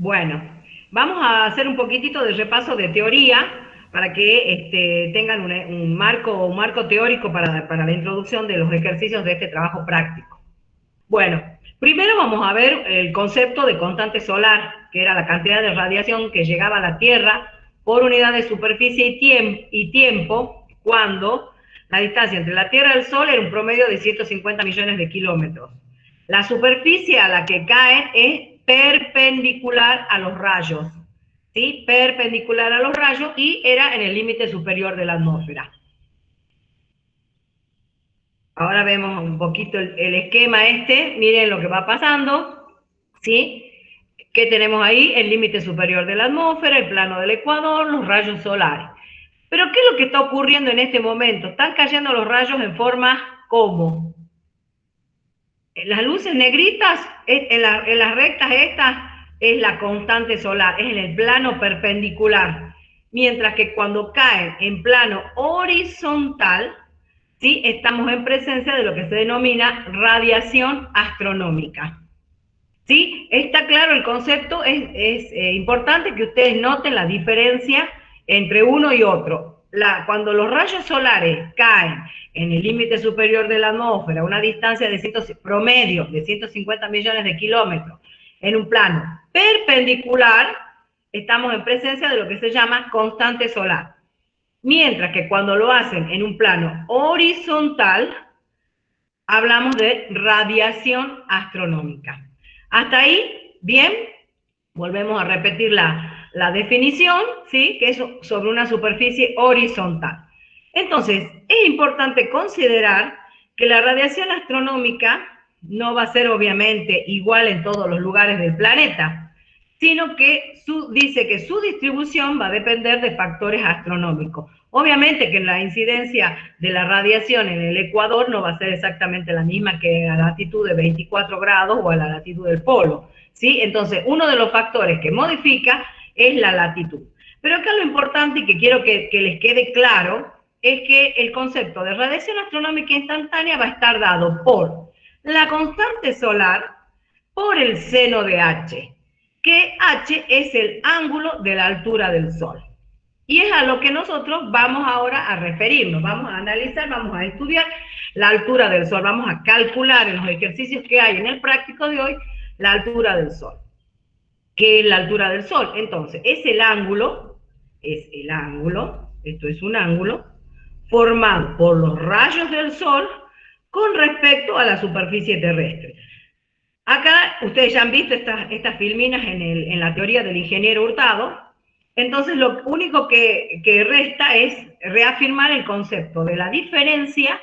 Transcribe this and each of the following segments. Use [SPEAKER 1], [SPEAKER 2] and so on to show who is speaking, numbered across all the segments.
[SPEAKER 1] Bueno, vamos a hacer un poquitito de repaso de teoría para que tengan un marco teórico para la introducción de los ejercicios de este trabajo práctico. Bueno, primero vamos a ver el concepto de constante solar, que era la cantidad de radiación que llegaba a la Tierra por unidad de superficie y tiempo cuando la distancia entre la Tierra y el Sol era un promedio de 150 millones de kilómetros. La superficie a la que cae es perpendicular a los rayos, ¿sí? Perpendicular a los rayos y era en el límite superior de la atmósfera. Ahora vemos un poquito el esquema miren lo que va pasando, ¿sí? ¿Qué tenemos ahí? El límite superior de la atmósfera, el plano del ecuador, los rayos solares. Pero ¿qué es lo que está ocurriendo en este momento? Están cayendo los rayos en forma ¿cómo? Las luces negritas, en las rectas estas, es la constante solar, es en el plano perpendicular. Mientras que cuando caen en plano horizontal, ¿sí? Estamos en presencia de lo que se denomina radiación astronómica. ¿Sí? ¿Está claro el concepto? Es importante que ustedes noten la diferencia entre uno y otro. Cuando los rayos solares caen en el límite superior de la atmósfera, a una distancia de promedio de 150 millones de kilómetros, en un plano perpendicular, estamos en presencia de lo que se llama constante solar. Mientras que cuando lo hacen en un plano horizontal, hablamos de radiación astronómica. Hasta ahí, bien, volvemos a repetir la definición, ¿sí? Que es sobre una superficie horizontal. Entonces, es importante considerar que la radiación astronómica no va a ser obviamente igual en todos los lugares del planeta, sino que dice que su distribución va a depender de factores astronómicos. Obviamente que la incidencia de la radiación en el Ecuador no va a ser exactamente la misma que a la latitud de 24 grados o a la latitud del polo, ¿sí? Entonces, uno de los factores que modifica es la latitud. Pero acá lo importante y que quiero que les quede claro es que el concepto de radiación astronómica instantánea va a estar dado por la constante solar por el seno de H, que H es el ángulo de la altura del Sol. Y es a lo que nosotros vamos ahora a referirnos, vamos a analizar, vamos a estudiar la altura del Sol, vamos a calcular en los ejercicios que hay en el práctico de hoy la altura del Sol. ¿Qué es la altura del Sol? Entonces, es el ángulo, esto es un ángulo, formado por los rayos del Sol con respecto a la superficie terrestre. Acá ustedes ya han visto estas filminas en la teoría del ingeniero Hurtado. Entonces lo único que resta es reafirmar el concepto de la diferencia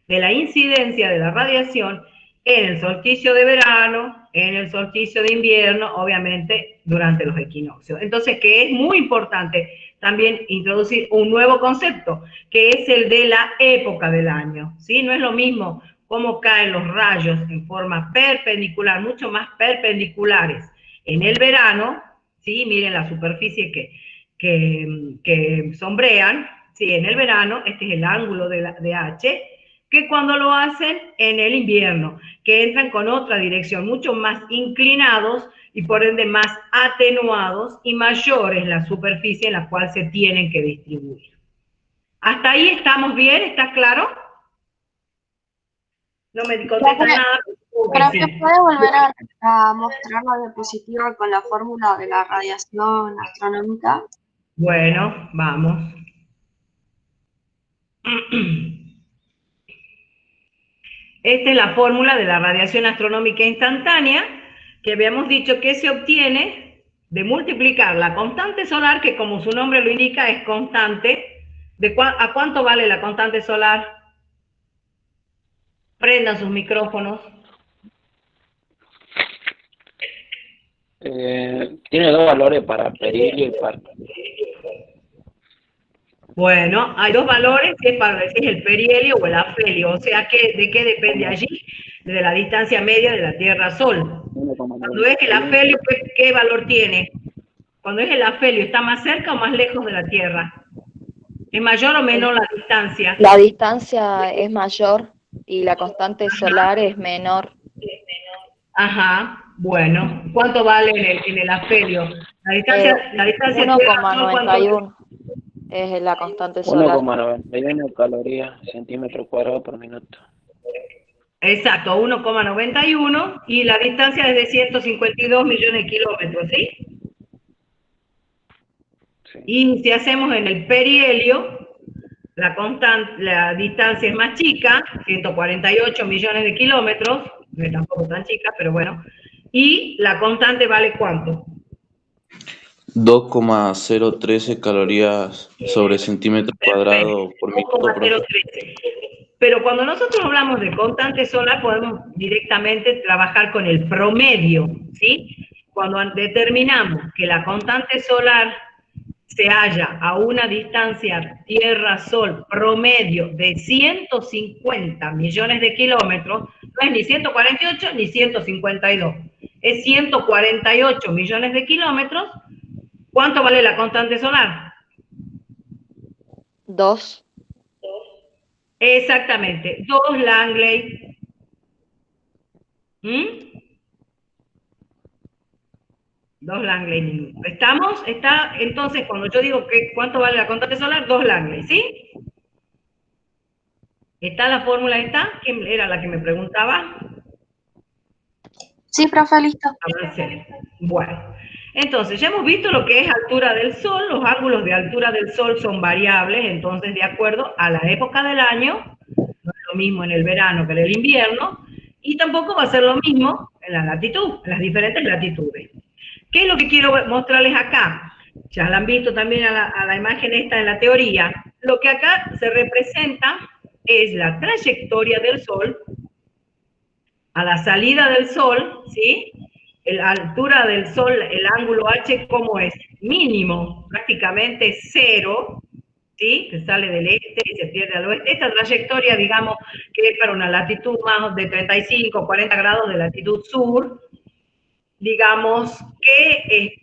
[SPEAKER 1] de la incidencia de la radiación en el solsticio de verano, en el solsticio de invierno, obviamente durante los equinoccios. Entonces, que es muy importante también introducir un nuevo concepto, que es el de la época del año, ¿sí? No es lo mismo cómo caen los rayos en forma perpendicular, mucho más perpendiculares en el verano, ¿sí? Miren la superficie que sombrean, ¿sí? En el verano, este es el ángulo de H, que cuando lo hacen en el invierno, que entran con otra dirección, mucho más inclinados y por ende más atenuados y mayores la superficie en la cual se tienen que distribuir. ¿Hasta ahí estamos bien? ¿Está claro? No me contestan nada.
[SPEAKER 2] Creo que puede volver a mostrar la diapositiva con la fórmula de la radiación astronómica.
[SPEAKER 1] Bueno, vamos. Esta es la fórmula de la radiación astronómica instantánea, que habíamos dicho que se obtiene de multiplicar la constante solar, que como su nombre lo indica es constante. ¿A cuánto vale la constante solar? Prendan sus micrófonos.
[SPEAKER 3] Tiene dos valores para perihelio y para...
[SPEAKER 1] Bueno, hay dos valores, que es el perihelio o el afelio, o sea, ¿de qué depende allí? De la distancia media de la Tierra a Sol. Cuando es el afelio, ¿qué valor tiene? Cuando es el afelio, ¿está más cerca o más lejos de la Tierra? ¿Es mayor o menor la distancia?
[SPEAKER 4] La distancia es mayor y la constante solar es menor.
[SPEAKER 1] Ajá. Bueno, ¿cuánto vale en el afelio? La distancia Tierra-Sol, ¿cuánto vale?
[SPEAKER 4] 1,91 es la constante solar.
[SPEAKER 3] 1,91 calorías centímetro cuadrado por minuto.
[SPEAKER 1] Exacto, 1,91 y la distancia es de 152 millones de kilómetros, ¿sí?
[SPEAKER 3] Sí.
[SPEAKER 1] Y si hacemos en el perihelio, la distancia es más chica, 148 millones de kilómetros, no es tampoco tan chica, pero bueno. Y la constante vale ¿cuánto?
[SPEAKER 5] 2,013 calorías sobre centímetro cuadrado por minuto.
[SPEAKER 1] 2,013. Pero cuando nosotros hablamos de constante solar, podemos directamente trabajar con el promedio, ¿sí? Cuando determinamos que la constante solar se halla a una distancia Tierra-Sol promedio de 150 millones de kilómetros, no es ni 148 ni 152, es 148 millones de kilómetros. ¿Cuánto vale la constante solar?
[SPEAKER 4] 2.
[SPEAKER 1] Exactamente, 2 Langley. ¿Mm? 2 Langley. ¿Estamos? Entonces, cuando yo digo que cuánto vale la constante solar, 2 Langley, ¿sí? ¿Está la fórmula esta? ¿Quién era la que me preguntaba?
[SPEAKER 2] Sí, profe, listo.
[SPEAKER 1] Avancé. Bueno, entonces ya hemos visto lo que es altura del Sol. Los ángulos de altura del Sol son variables, entonces de acuerdo a la época del año, no es lo mismo en el verano que en el invierno, y tampoco va a ser lo mismo en la latitud, en las diferentes latitudes. ¿Qué es lo que quiero mostrarles acá? Ya la han visto también a la imagen esta en la teoría. Lo que acá se representa es la trayectoria del Sol a la salida del Sol, ¿sí? La altura del Sol, el ángulo H, ¿cómo es? Mínimo, prácticamente 0, ¿sí? Que sale del este y se pierde al oeste. Esta trayectoria, digamos, que es para una latitud más de 35, 40 grados de latitud sur, digamos que,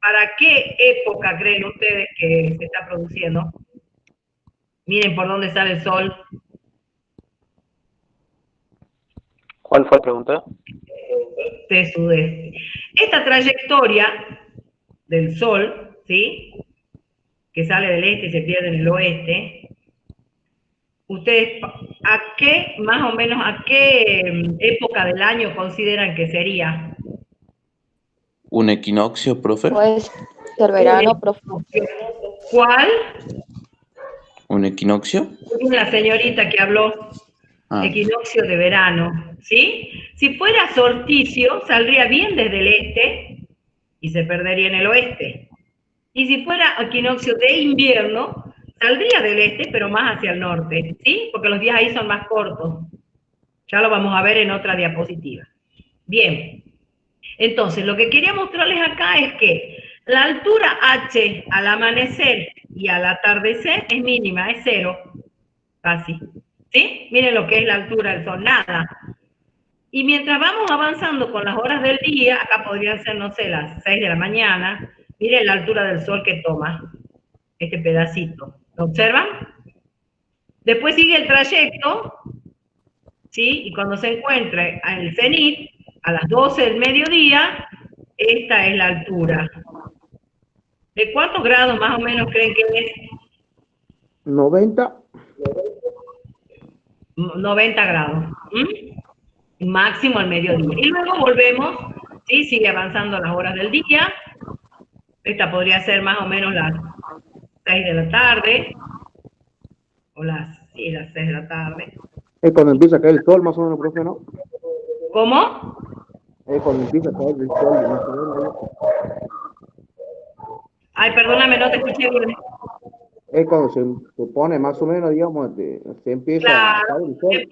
[SPEAKER 1] ¿para qué época creen ustedes que se está produciendo? Miren por dónde sale el Sol.
[SPEAKER 3] ¿Cuál fue la pregunta?
[SPEAKER 1] De sudeste. Esta trayectoria del Sol, ¿sí? Que sale del este y se pierde en el oeste, ¿ustedes más o menos, a qué época del año consideran que sería?
[SPEAKER 5] ¿Un equinoccio, profe?
[SPEAKER 4] Puede ser verano, profe.
[SPEAKER 1] ¿Cuál?
[SPEAKER 5] ¿Un equinoccio?
[SPEAKER 1] La señorita que habló. Equinoccio de verano, ¿sí? Si fuera solsticio, saldría bien desde el este y se perdería en el oeste. Y si fuera equinoccio de invierno, saldría del este, pero más hacia el norte, ¿sí? Porque los días ahí son más cortos. Ya lo vamos a ver en otra diapositiva. Bien. Entonces, lo que quería mostrarles acá es que la altura H al amanecer y al atardecer es mínima, es 0, casi. ¿Sí? Miren lo que es la altura del Sol, nada. Y mientras vamos avanzando con las horas del día, acá podrían ser, no sé, las 6 de la mañana, miren la altura del Sol que toma este pedacito. ¿Lo observan? Después sigue el trayecto, ¿sí? Y cuando se encuentre en el cenit, a las 12 del mediodía, esta es la altura. ¿De cuántos grados más o menos creen que es?
[SPEAKER 6] 90.
[SPEAKER 1] 90 grados. Máximo al mediodía. Y luego volvemos, ¿sí? Sigue avanzando las horas del día. Esta podría ser más o menos las 6 de la tarde. O las 6 de la tarde.
[SPEAKER 6] Es cuando empieza a caer el sol, más o menos, profe, ¿no?
[SPEAKER 1] ¿Cómo?
[SPEAKER 6] Es cuando empieza a caer el sol, más o menos.
[SPEAKER 1] Ay, perdóname, no te escuché bien.
[SPEAKER 6] Es cuando se pone más o menos, digamos, se empieza a caer el sol.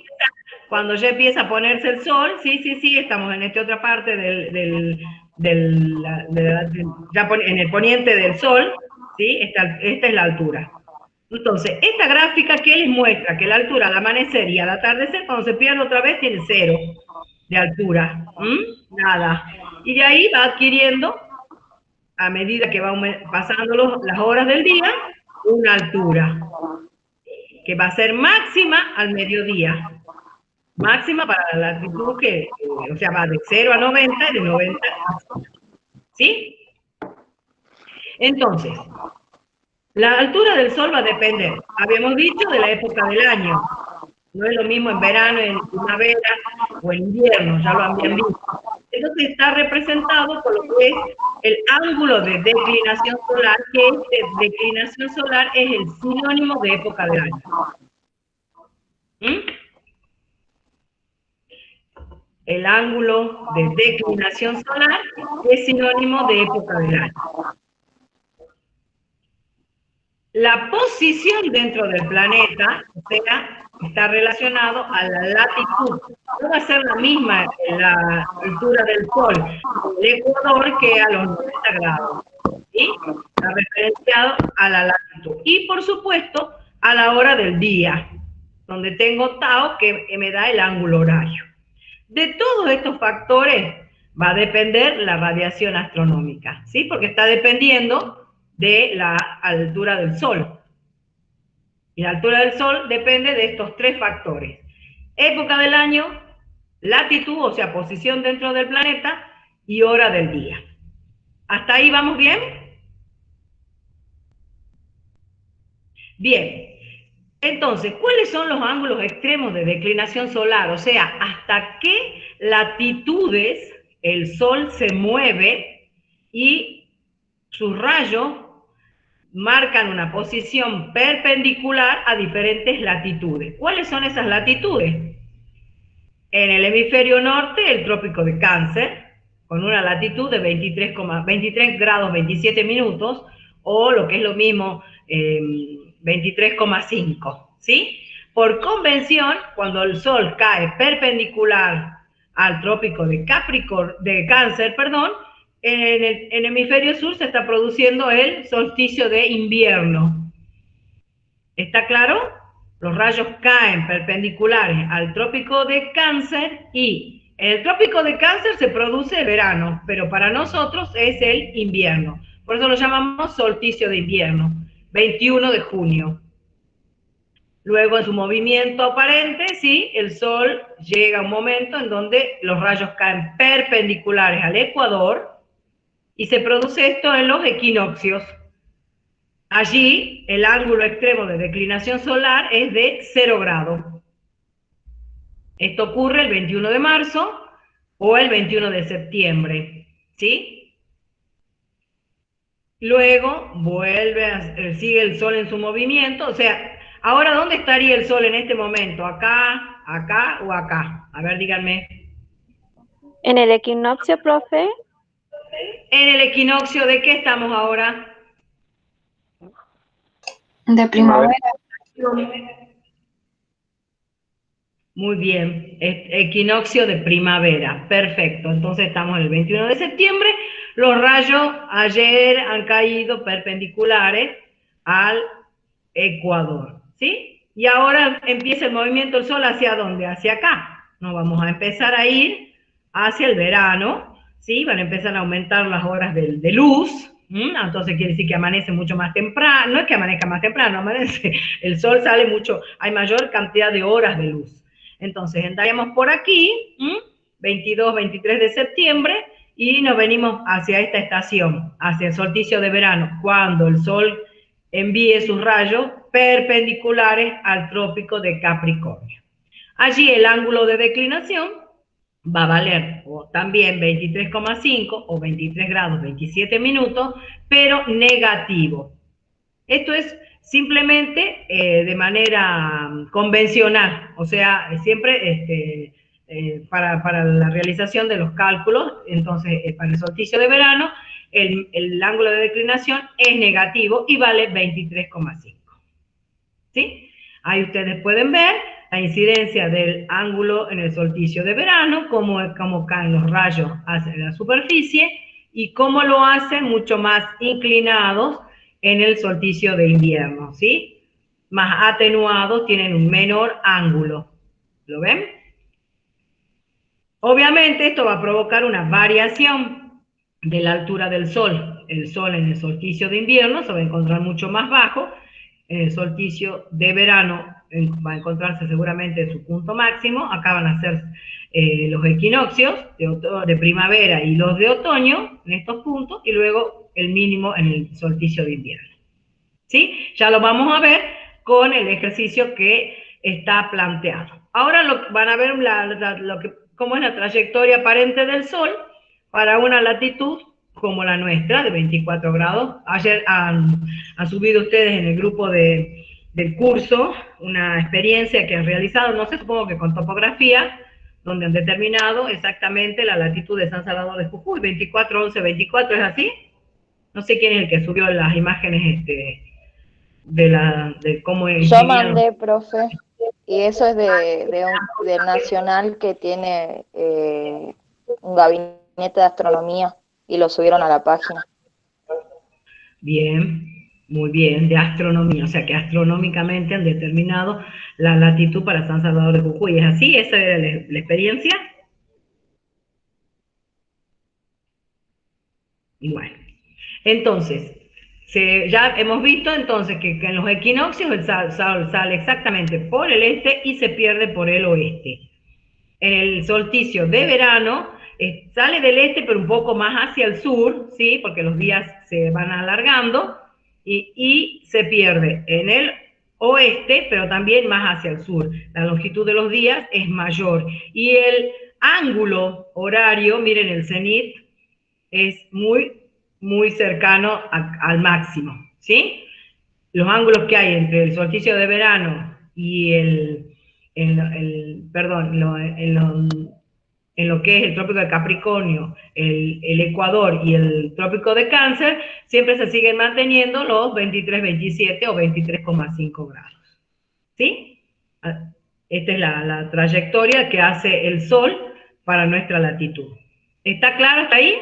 [SPEAKER 1] Cuando ya empieza a ponerse el sol, sí, estamos en esta otra parte ya en el poniente del sol, ¿sí? Esta es la altura. Entonces, esta gráfica, ¿qué les muestra? Que la altura al amanecer y al atardecer, cuando se pierde otra vez, tiene 0 de altura. Nada. Y de ahí va adquiriendo, a medida que va pasando las horas del día, una altura, que va a ser máxima al mediodía. máxima para la latitud que, o sea, va de 0 a 90 y de 90 a 0. ¿Sí? Entonces, la altura del sol va a depender, habíamos dicho, de la época del año. No es lo mismo en verano, en primavera o en invierno, ya lo habían visto. Entonces está representado por lo que es el ángulo de declinación solar, que declinación solar es el sinónimo de época del año. El ángulo de declinación solar es sinónimo de época del año. La posición dentro del planeta, o sea, está relacionado a la latitud. No va a ser la misma la altura del Sol en el Ecuador que a los 90 grados. ¿Sí? Está referenciado a la latitud. Y, por supuesto, a la hora del día, donde tengo tau que me da el ángulo horario. De todos estos factores va a depender la radiación astronómica, ¿sí? Porque está dependiendo de la altura del Sol. Y la altura del Sol depende de estos tres factores. Época del año, latitud, o sea, posición dentro del planeta, y hora del día. ¿Hasta ahí vamos bien? Bien. Entonces, ¿cuáles son los ángulos extremos de declinación solar? O sea, ¿hasta qué latitudes el Sol se mueve y sus rayos marcan una posición perpendicular a diferentes latitudes? ¿Cuáles son esas latitudes? En el hemisferio norte, el trópico de Cáncer, con una latitud de 23 grados 27 minutos, o lo que es lo mismo, 23,5, ¿sí? Por convención, cuando el Sol cae perpendicular al trópico de Cáncer, en el hemisferio sur se está produciendo el solsticio de invierno. ¿Está claro? Los rayos caen perpendiculares al trópico de Cáncer y en el trópico de Cáncer se produce el verano, pero para nosotros es el invierno. Por eso lo llamamos solsticio de invierno, 21 de junio. Luego, en su movimiento aparente, sí, el Sol llega a un momento en donde los rayos caen perpendiculares al ecuador y se produce esto en los equinoccios. Allí, el ángulo extremo de declinación solar es de 0 grados. Esto ocurre el 21 de marzo o el 21 de septiembre, ¿sí? Luego sigue el Sol en su movimiento, o sea, ahora, ¿dónde estaría el Sol en este momento? ¿Acá, acá o acá? A ver, díganme.
[SPEAKER 4] ¿En el equinoccio, profe?
[SPEAKER 1] ¿En el equinoccio de qué estamos ahora?
[SPEAKER 2] De primavera.
[SPEAKER 1] Muy bien, equinoccio de primavera, perfecto. Entonces estamos el 21 de septiembre. Los rayos ayer han caído perpendiculares al Ecuador, ¿sí? Y ahora empieza el movimiento del Sol, ¿hacia dónde? Hacia acá. Nos vamos a empezar a ir hacia el verano, ¿sí? Van a empezar a aumentar las horas de luz. Entonces quiere decir que amanece mucho más temprano. No es que amanezca más temprano, amanece. El Sol sale mucho, hay mayor cantidad de horas de luz. Entonces entraremos por aquí, 22, 23 de septiembre, y nos venimos hacia esta estación, hacia el solsticio de verano, cuando el Sol envíe sus rayos perpendiculares al trópico de Capricornio. Allí el ángulo de declinación va a valer también 23,5 o 23 grados 27 minutos, pero negativo. Esto es simplemente de manera convencional, o sea, siempre para la realización de los cálculos. Entonces, para el solsticio de verano, el ángulo de declinación es negativo y vale 23,5. ¿Sí? Ahí ustedes pueden ver la incidencia del ángulo en el solsticio de verano, cómo caen los rayos hacia la superficie y cómo lo hacen mucho más inclinados en el solsticio de invierno, ¿sí? Más atenuados, tienen un menor ángulo. ¿Lo ven? Obviamente esto va a provocar una variación de la altura del Sol. El Sol en el solsticio de invierno se va a encontrar mucho más bajo, en el solsticio de verano va a encontrarse seguramente en su punto máximo. Acá van a ser los equinoccios de primavera y los de otoño, en estos puntos, y luego el mínimo en el solsticio de invierno. ¿Sí? Ya lo vamos a ver con el ejercicio que está planteado. Ahora van a ver cómo es la trayectoria aparente del Sol para una latitud como la nuestra, de 24 grados. Ayer han subido ustedes en el grupo del curso una experiencia que han realizado, no sé, supongo que con topografía, donde han determinado exactamente la latitud de San Salvador de Jujuy, 24, 11, 24, ¿es así? No sé quién es el que subió las imágenes de cómo es.
[SPEAKER 7] Yo mandé, profe, y eso es del Nacional, que tiene un gabinete de astronomía, y lo subieron a la página.
[SPEAKER 1] Bien, muy bien, de astronomía, o sea que astronómicamente han determinado la latitud para San Salvador de Jujuy. ¿Es así? ¿Esa era la experiencia? Bueno, entonces, ya hemos visto entonces que en los equinoccios el sol sale exactamente por el este y se pierde por el oeste. En el solsticio de verano sale del este pero un poco más hacia el sur, ¿sí? Porque los días se van alargando y se pierde en el oeste, pero también más hacia el sur. La longitud de los días es mayor. Y el ángulo horario, miren, el cenit es muy cercano al máximo, ¿sí? Los ángulos que hay entre el solsticio de verano y en lo que es el trópico de Capricornio, el Ecuador y el trópico de Cáncer, siempre se siguen manteniendo los 23, 27 o 23,5 grados, ¿sí? Esta es la trayectoria que hace el Sol para nuestra latitud. ¿Está claro hasta ahí?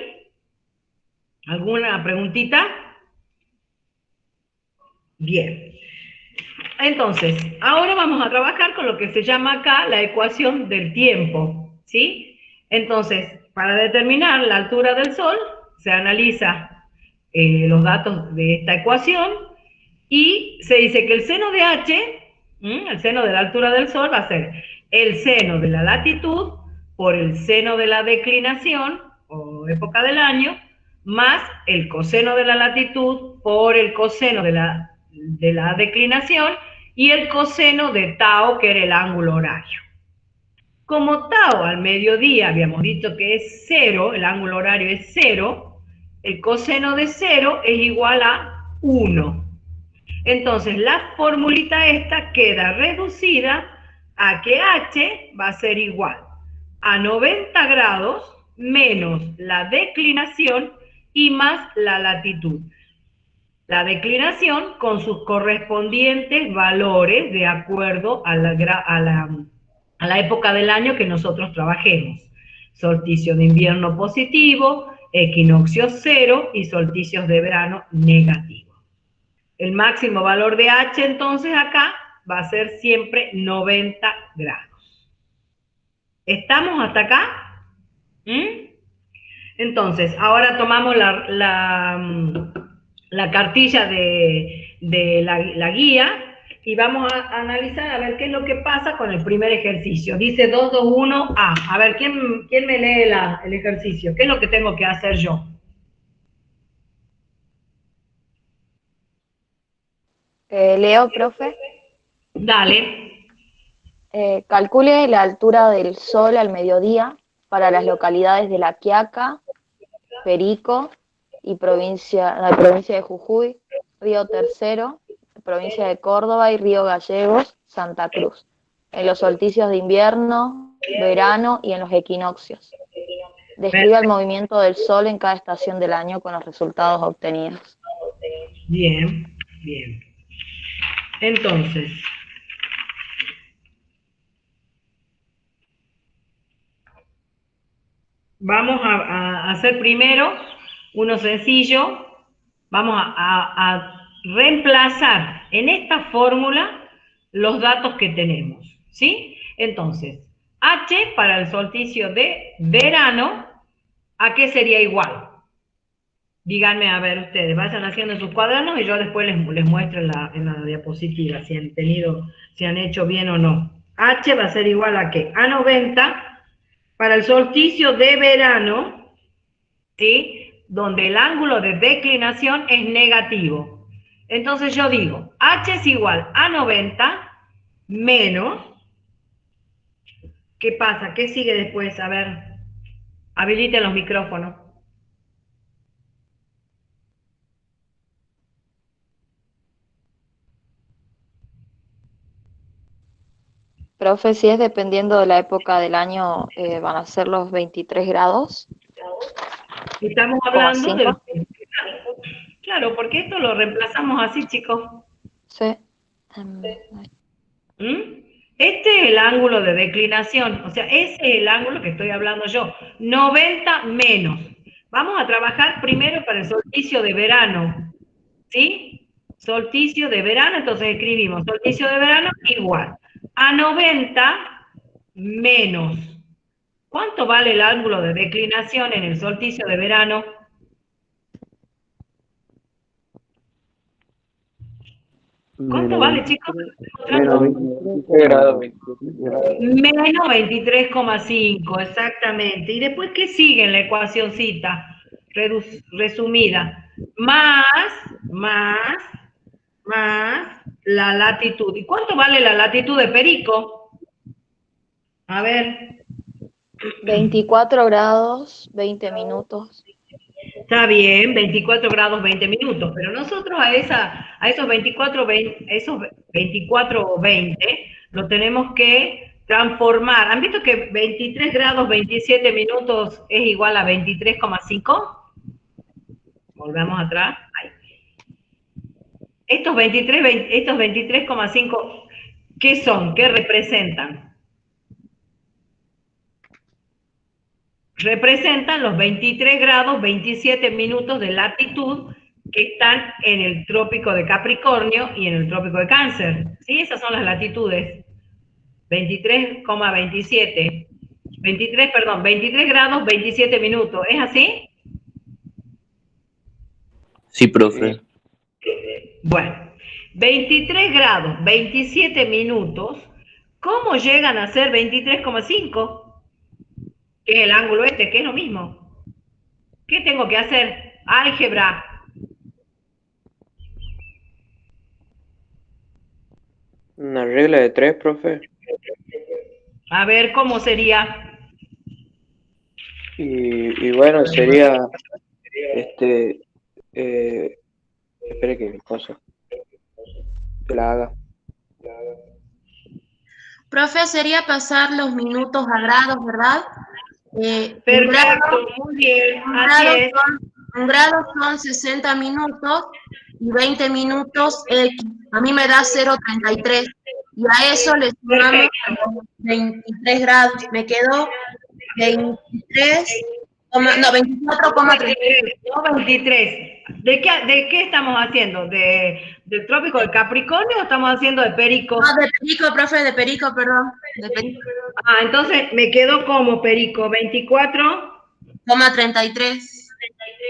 [SPEAKER 1] ¿Alguna preguntita? Bien. Entonces, ahora vamos a trabajar con lo que se llama acá la ecuación del tiempo, ¿sí? Entonces, para determinar la altura del Sol, se analiza los datos de esta ecuación y se dice que el seno de H, el seno de la altura del Sol, va a ser el seno de la latitud por el seno de la declinación, o época del año, más el coseno de la latitud por el coseno de la declinación y el coseno de tau, que era el ángulo horario. Como tau al mediodía habíamos dicho que es 0, el ángulo horario es 0, el coseno de 0 es igual a 1. Entonces la formulita esta queda reducida a que H va a ser igual a 90 grados menos la declinación y más la latitud. La declinación con sus correspondientes valores de acuerdo a la época del año que nosotros trabajemos. Solsticio de invierno positivo, equinoccio 0 y solsticios de verano negativo. El máximo valor de H entonces acá va a ser siempre 90 grados. ¿Estamos hasta acá? Entonces, ahora tomamos la cartilla de la guía y vamos a analizar a ver qué es lo que pasa con el primer ejercicio. Dice 221A. A ver, ¿quién me lee el ejercicio? ¿Qué es lo que tengo que hacer yo?
[SPEAKER 7] Leo, profe.
[SPEAKER 1] Dale.
[SPEAKER 7] Calcule la altura del Sol al mediodía para las localidades de La Quiaca, Perico y la provincia de Jujuy, Río Tercero, provincia de Córdoba y Río Gallegos, Santa Cruz, en los solsticios de invierno, verano y en los equinoccios. Describa el movimiento del Sol en cada estación del año con los resultados obtenidos.
[SPEAKER 1] Bien, bien. Entonces, vamos a hacer primero uno sencillo. Vamos a reemplazar en esta fórmula los datos que tenemos, ¿sí? Entonces, H para el solsticio de verano, ¿a qué sería igual? Díganme, a ver, ustedes, vayan haciendo sus cuadernos y yo después les muestro en la diapositiva si han hecho bien o no. H va a ser igual a ¿qué? A 90 para el solsticio de verano, ¿sí? Donde el ángulo de declinación es negativo. Entonces yo digo, H es igual a 90 menos, ¿qué pasa? ¿Qué sigue después? A ver, habiliten los micrófonos.
[SPEAKER 7] Profe, si es dependiendo de la época del año, van a ser los 23 grados.
[SPEAKER 1] Estamos hablando de... Claro, porque esto lo reemplazamos así, chicos.
[SPEAKER 7] Sí.
[SPEAKER 1] Este es el ángulo de declinación, o sea, ese es el ángulo que estoy hablando yo. 90 menos. Vamos a trabajar primero para el solsticio de verano, ¿sí? Solsticio de verano, entonces escribimos solsticio de verano igual a 90 menos. ¿Cuánto vale el ángulo de declinación en el solsticio de verano? ¿Cuánto vale, chicos?
[SPEAKER 6] Menos
[SPEAKER 3] 23 grados, 23 grados.
[SPEAKER 1] Menos 23,5, exactamente. ¿Y después qué sigue en la ecuacioncita resumida? Más la latitud. ¿Y cuánto vale la latitud de Perico? A ver.
[SPEAKER 7] 24 grados, 20 minutos.
[SPEAKER 1] Está bien, 24 grados 20 minutos, pero nosotros a esos 24 o 20 lo tenemos que transformar. ¿Han visto que 23 grados 27 minutos es igual a 23,5? Volvamos atrás. Ahí. Estos 23,5, ¿qué son? ¿Qué representan? Representan los 23 grados 27 minutos de latitud que están en el trópico de Capricornio y en el trópico de Cáncer. ¿Sí? Esas son las latitudes. 23,27. 23 grados 27 minutos. ¿Es así?
[SPEAKER 5] Sí, profe.
[SPEAKER 1] Bueno, 23 grados 27 minutos. ¿Cómo llegan a ser 23,5? Que es el ángulo este, que es lo mismo. ¿Qué tengo que hacer? Álgebra.
[SPEAKER 3] Una regla de 3, profe.
[SPEAKER 1] A ver, ¿cómo sería?
[SPEAKER 3] Y bueno, sería, espere que cosa, que la haga.
[SPEAKER 2] Profe, sería pasar los minutos a grados, ¿verdad?
[SPEAKER 1] Perfecto, muy bien, así es.
[SPEAKER 2] Un grado son 60 minutos y 20 minutos X. A mí me da 0,33. Y a eso le sumamos 23 grados. Me quedó 24,33.
[SPEAKER 1] No, 23. ¿De qué estamos haciendo? ¿Del trópico de Capricornio o estamos haciendo de Perico?
[SPEAKER 2] No, de Perico, profe, de Perico, perdón. De Perico.
[SPEAKER 1] Ah, entonces me quedó como Perico,
[SPEAKER 2] 24,33.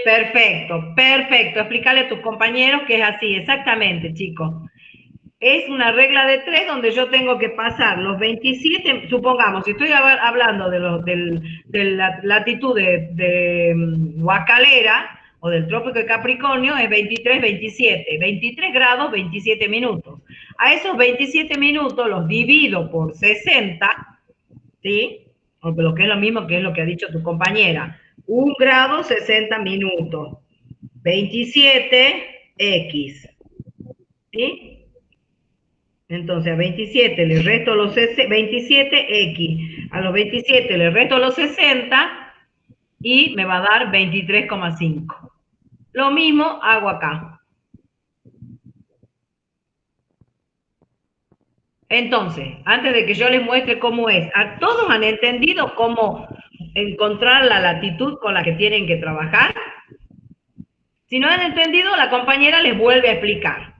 [SPEAKER 1] Perfecto, perfecto. Explícale a tus compañeros que es así, exactamente, chicos. Es una regla de 3 donde yo tengo que pasar los 27, supongamos, si estoy hablando de la latitud de Huacalera o del trópico de Capricornio, es 23 grados 27 minutos. A esos 27 minutos los divido por 60, ¿sí? O lo que es lo mismo que es lo que ha dicho tu compañera. 1 grado 60 minutos. 27x. ¿Sí? Entonces a 27 le resto los 27x. A los 27 le resto los 60 y me va a dar 23,5. Lo mismo hago acá. Entonces, antes de que yo les muestre cómo es, ¿a todos han entendido cómo encontrar la latitud con la que tienen que trabajar? Si no han entendido, la compañera les vuelve a explicar.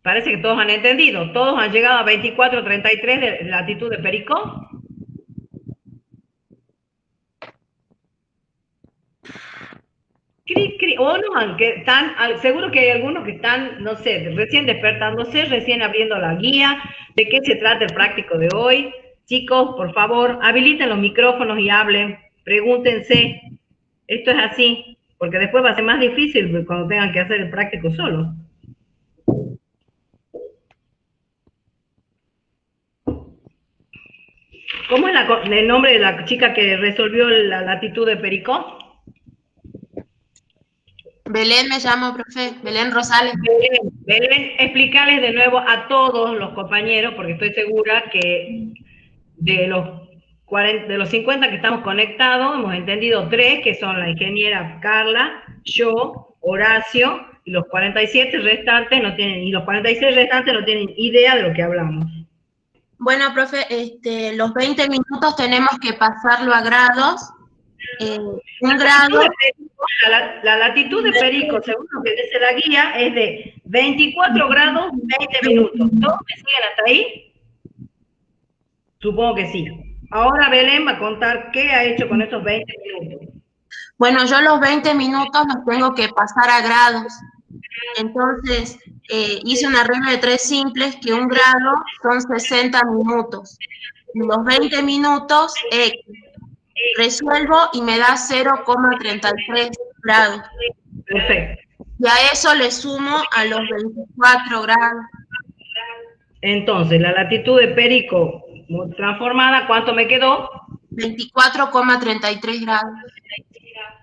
[SPEAKER 1] Parece que todos han entendido. ¿Todos han llegado a 24,33 de latitud de Perico? O no, que están, seguro que hay algunos que están, no sé, recién despertándose, recién abriendo la guía, de qué se trata el práctico de hoy. Chicos, por favor, habiliten los micrófonos y hablen, pregúntense. Esto es así, porque después va a ser más difícil cuando tengan que hacer el práctico solo. ¿Cómo es el nombre de la chica que resolvió la latitud de Perico?
[SPEAKER 2] Belén me llamo, profe, Belén Rosales.
[SPEAKER 1] Belén, explicarles de nuevo a todos los compañeros, porque estoy segura que de los 50 que estamos conectados, hemos entendido 3, que son la ingeniera Carla, yo, Horacio, y los 47 restantes no tienen, y los 46 restantes no tienen idea de lo que hablamos.
[SPEAKER 2] Bueno, profe, los 20 minutos tenemos que pasarlo a grados. Un grado.
[SPEAKER 1] La latitud de Perico, según lo que dice la guía, es de 24 grados 20 minutos. ¿Todos me siguen hasta ahí? Supongo que sí. Ahora Belén va a contar qué ha hecho con esos 20 minutos.
[SPEAKER 2] Bueno, yo los 20 minutos los tengo que pasar a grados. Entonces, hice una regla de 3 simples, que un grado son 60 minutos. Los 20 minutos, resuelvo y me da 0,33 grados.
[SPEAKER 1] Perfecto.
[SPEAKER 2] Y a eso le sumo a los 24 grados.
[SPEAKER 1] Entonces, la latitud de Perico transformada, ¿cuánto me quedó?
[SPEAKER 2] 24,33 grados.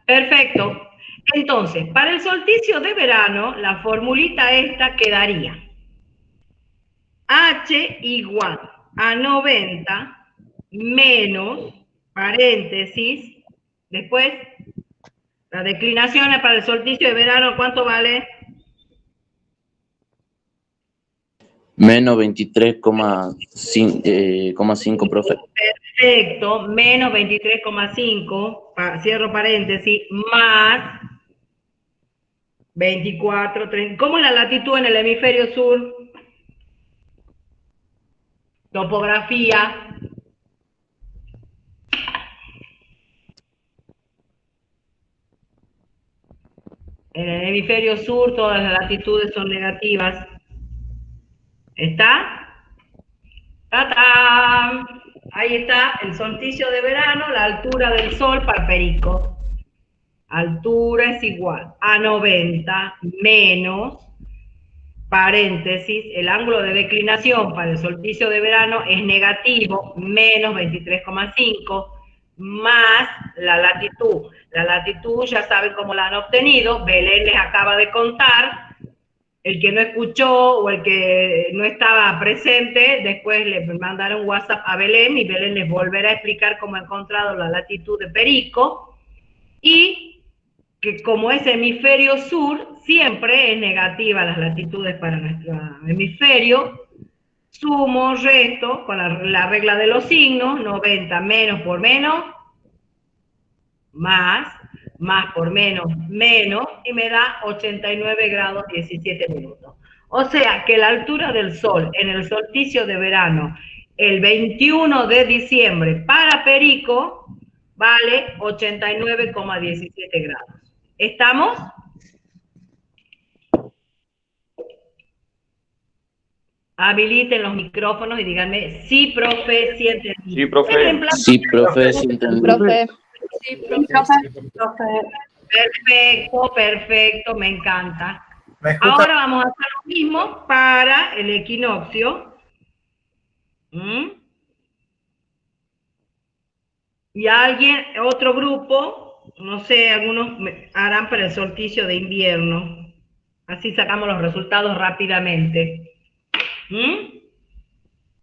[SPEAKER 1] Perfecto. Entonces, para el solsticio de verano, la formulita esta quedaría H igual a 90 menos, paréntesis, después, la declinación para el solsticio de verano, ¿cuánto vale?
[SPEAKER 5] Menos 23,5, profe.
[SPEAKER 1] Perfecto, menos 23,5, cierro paréntesis, más 24, 30. ¿Cómo es la latitud en el hemisferio sur? Topografía. En el hemisferio sur todas las latitudes son negativas. ¿Está? ¡Tatán! Ahí está el solsticio de verano, la altura del sol para Perico. Altura es igual a 90 menos, paréntesis, el ángulo de declinación para el solsticio de verano es negativo, menos 23,5, más la latitud. La latitud ya saben cómo la han obtenido, Belén les acaba de contar. El que no escuchó o el que no estaba presente, después le mandaron WhatsApp a Belén y Belén les volverá a explicar cómo ha encontrado la latitud de Perico. Y que como es hemisferio sur, siempre es negativa las latitudes para nuestro hemisferio. Sumo, resto, con la regla de los signos, 90 menos por menos, más por menos, menos, y me da 89 grados 17 minutos. O sea que la altura del sol en el solsticio de verano, el 21 de diciembre para Perico, vale 89,17 grados. ¿Estamos? Habiliten los micrófonos y díganme, sí, profe, sí entendí.
[SPEAKER 3] Sí, profe.
[SPEAKER 5] Sí, profe, sí entendí.
[SPEAKER 7] Profe.
[SPEAKER 2] Sí, profe.
[SPEAKER 1] Perfecto, perfecto, me encanta. Ahora vamos a hacer lo mismo para el equinoccio. Y alguien, otro grupo, no sé, algunos harán para el solsticio de invierno. Así sacamos los resultados rápidamente.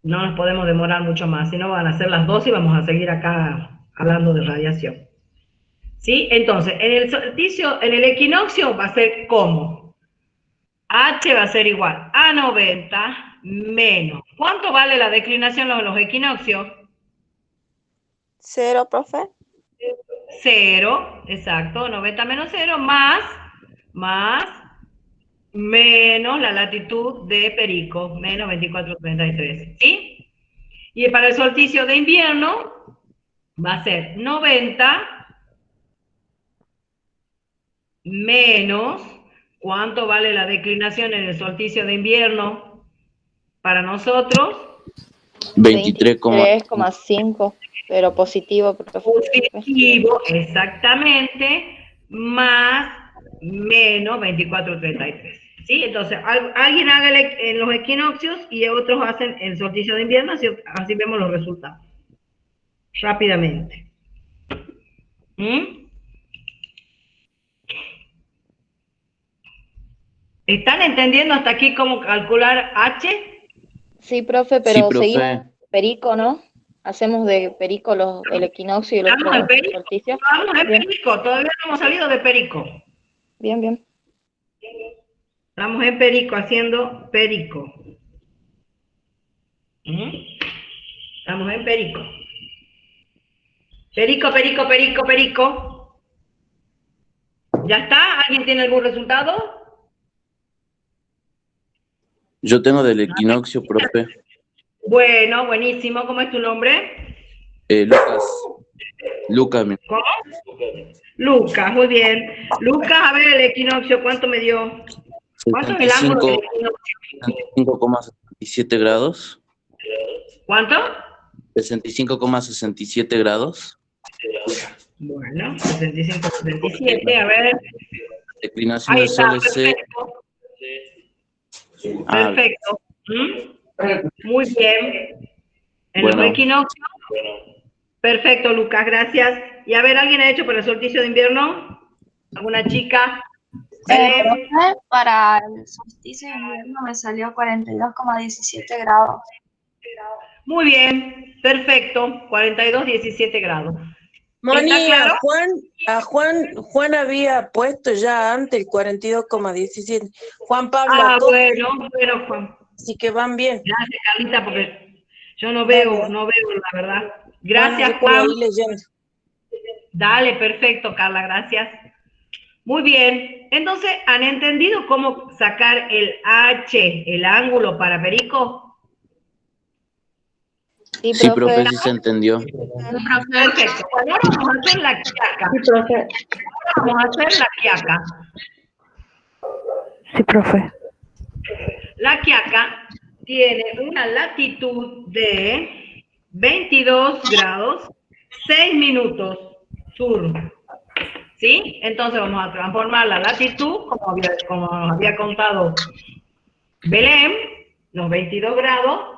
[SPEAKER 1] No nos podemos demorar mucho más, si no van a ser las 12 y vamos a seguir acá hablando de radiación. ¿Sí? Entonces, en el solsticio, en el equinoccio va a ser ¿cómo? H va a ser igual a 90 menos. ¿Cuánto vale la declinación en los equinoccios?
[SPEAKER 4] 0, profe.
[SPEAKER 1] 0, exacto, 90 menos 0, más menos la latitud de Perico, menos 24,33, ¿sí? Y para el solsticio de invierno va a ser 90 menos, ¿cuánto vale la declinación en el solsticio de invierno para nosotros?
[SPEAKER 7] 23,5, pero positivo, profe.
[SPEAKER 1] Positivo, exactamente, más menos 24,33. ¿Sí? Entonces, alguien haga en los equinoccios y otros hacen el solsticio de invierno, así vemos los resultados. Rápidamente. ¿Están entendiendo hasta aquí cómo calcular H?
[SPEAKER 7] Sí, profe,
[SPEAKER 5] Sí,
[SPEAKER 7] pero
[SPEAKER 5] profe.
[SPEAKER 7] seguimos perico, ¿no? Hacemos de perico el equinoccio y el otro solsticio.
[SPEAKER 1] Vamos en
[SPEAKER 7] Bien.
[SPEAKER 1] perico, todavía no hemos salido de perico.
[SPEAKER 7] Bien, bien.
[SPEAKER 1] Estamos en perico, haciendo perico. Estamos en perico. Perico, perico, perico, perico. ¿Ya está? ¿Alguien tiene algún resultado?
[SPEAKER 5] Yo tengo del equinoccio, profe.
[SPEAKER 1] Bueno, buenísimo. ¿Cómo es tu nombre?
[SPEAKER 5] Lucas.
[SPEAKER 1] ¿Cómo? Lucas, muy bien. Lucas, a ver el equinoccio, ¿cuánto me dio? ¿Cuánto es el ángulo del equinoccio?
[SPEAKER 5] 65,67 grados.
[SPEAKER 1] ¿Cuánto?
[SPEAKER 5] 65,67 grados.
[SPEAKER 1] Bueno, 65, 67, a ver.
[SPEAKER 5] Declinación
[SPEAKER 1] Ahí
[SPEAKER 5] del
[SPEAKER 1] está,
[SPEAKER 5] sol es C.
[SPEAKER 1] perfecto. Muy bien. En
[SPEAKER 5] Bueno.
[SPEAKER 1] los equinoccios. Perfecto, Lucas, gracias. Y a ver, ¿alguien ha hecho para el solsticio de invierno? ¿Alguna chica?
[SPEAKER 8] Profe, para el solsticio de invierno me salió 42,17 grados.
[SPEAKER 1] Muy bien, perfecto, 42,17 grados.
[SPEAKER 9] Moni,
[SPEAKER 1] ¿Está claro?
[SPEAKER 9] Juan había puesto ya antes el 42,17. Juan Pablo.
[SPEAKER 1] Bueno, Juan.
[SPEAKER 9] Así que van bien.
[SPEAKER 1] Gracias, Carlita, porque yo no veo la verdad. Gracias,
[SPEAKER 9] Juan.
[SPEAKER 1] Dale, perfecto, Carla, gracias. Muy bien, entonces, ¿han entendido cómo sacar el H, el ángulo para perico?
[SPEAKER 5] Sí, profe, sí se entendió.
[SPEAKER 1] Perfecto. Ahora vamos a hacer la quiaca.
[SPEAKER 4] Sí, profe.
[SPEAKER 1] Ahora vamos a hacer la quiaca.
[SPEAKER 4] Sí, profe.
[SPEAKER 1] La quiaca tiene una latitud de 22 grados, 6 minutos sur. ¿Sí? Entonces vamos a transformar la latitud, como nos había contado Belén, los 22 grados,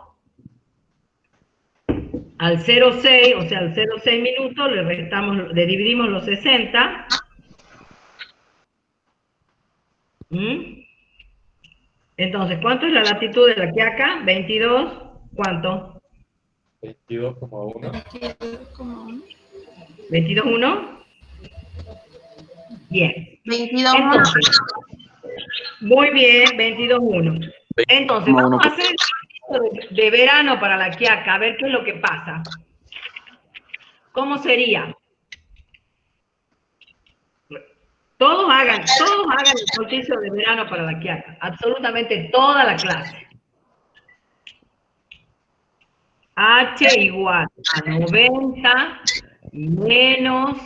[SPEAKER 1] al 0,6, o sea, al 0,6 minutos, le dividimos los 60. Entonces, ¿cuánto es la latitud de la quiaca? 22, ¿cuánto?
[SPEAKER 10] 22,1.
[SPEAKER 1] 22,1. Bien.
[SPEAKER 2] 22,1.
[SPEAKER 1] Entonces, muy bien, 22,1. Entonces, vamos a hacer el de verano para la quiaca, a ver qué es lo que pasa. ¿Cómo sería? Todos hagan el solsticio de verano para la quiaca, absolutamente toda la clase. H igual a 90 menos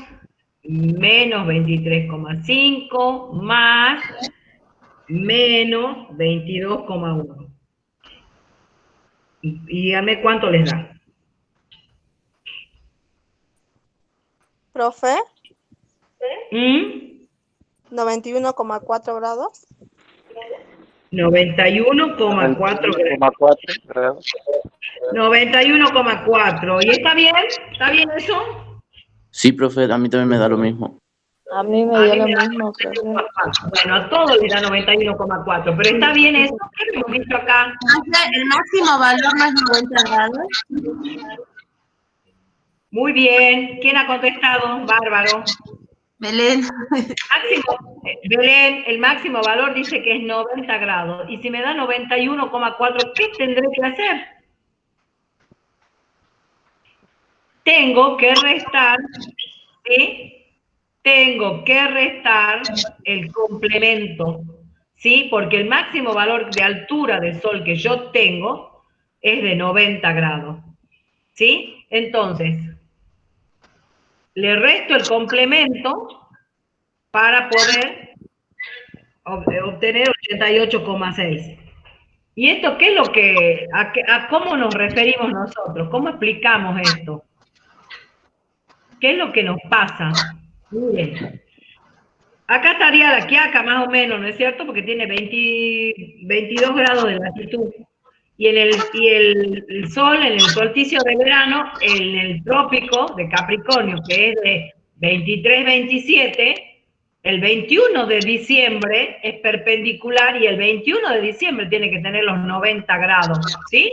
[SPEAKER 1] 23,5 más menos 22,1. Y díganme cuánto les da.
[SPEAKER 11] Profe. 91,4 grados.
[SPEAKER 1] 91,4 grados. 91,4. ¿Y está bien? ¿Está bien eso?
[SPEAKER 5] Sí, profe, a mí también me da lo mismo.
[SPEAKER 7] A mí me dio lo mismo, profe.
[SPEAKER 1] Bueno, a todos les da 91,4, pero está bien eso. ¿Qué hemos visto acá?
[SPEAKER 2] El máximo valor no es 90 grados.
[SPEAKER 1] Muy bien. ¿Quién ha contestado? Bárbaro.
[SPEAKER 2] Belén.
[SPEAKER 1] Belén, el máximo valor dice que es 90 grados. Y si me da 91,4, ¿qué tendré que hacer? Tengo que restar, ¿sí? Tengo que restar el complemento, ¿sí? Porque el máximo valor de altura del Sol que yo tengo es de 90 grados, ¿sí? Entonces, le resto el complemento para poder obtener 88,6. ¿Y esto qué es lo que, a cómo nos referimos nosotros? ¿Cómo explicamos esto? ¿Qué es lo que nos pasa? Miren, acá estaría la Quiaca más o menos, ¿no es cierto? Porque tiene 22 grados de latitud. Y el Sol, en el solsticio de verano, en el trópico de Capricornio, que es de 23-27, el 21 de diciembre es perpendicular y el 21 de diciembre tiene que tener los 90 grados, ¿sí?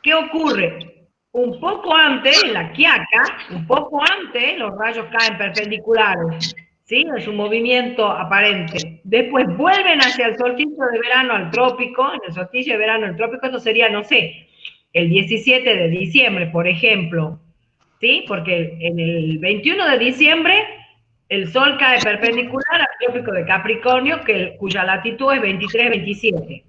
[SPEAKER 1] ¿Qué ocurre? Un poco antes, en la Quiaca, un poco antes, los rayos caen perpendiculares, ¿sí? En su movimiento aparente. Después vuelven hacia el solsticio de verano al trópico, en el solsticio de verano al trópico, esto sería, no sé, el 17 de diciembre, por ejemplo, ¿sí? Porque en el 21 de diciembre el Sol cae perpendicular al trópico de Capricornio, cuya latitud es 23-27.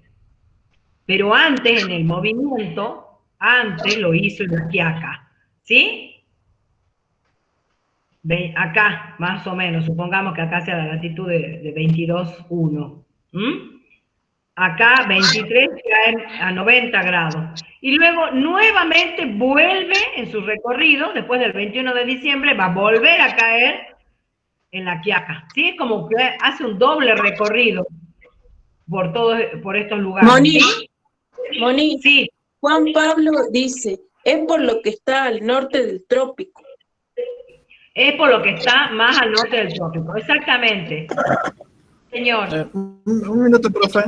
[SPEAKER 1] Pero antes, en el movimiento, antes lo hizo en la Quiaca, ¿sí? Acá, más o menos, supongamos que acá sea la latitud de 22,1. Acá 23 caen a 90 grados. Y luego nuevamente vuelve en su recorrido, después del 21 de diciembre, va a volver a caer en la Quiaca, ¿sí? Es como que hace un doble recorrido por estos lugares.
[SPEAKER 9] Moni,
[SPEAKER 1] sí.
[SPEAKER 9] Juan Pablo dice, es por lo que está al norte del trópico.
[SPEAKER 1] Es por lo que está más al norte del trópico, exactamente. Señor.
[SPEAKER 10] Un minuto, profe.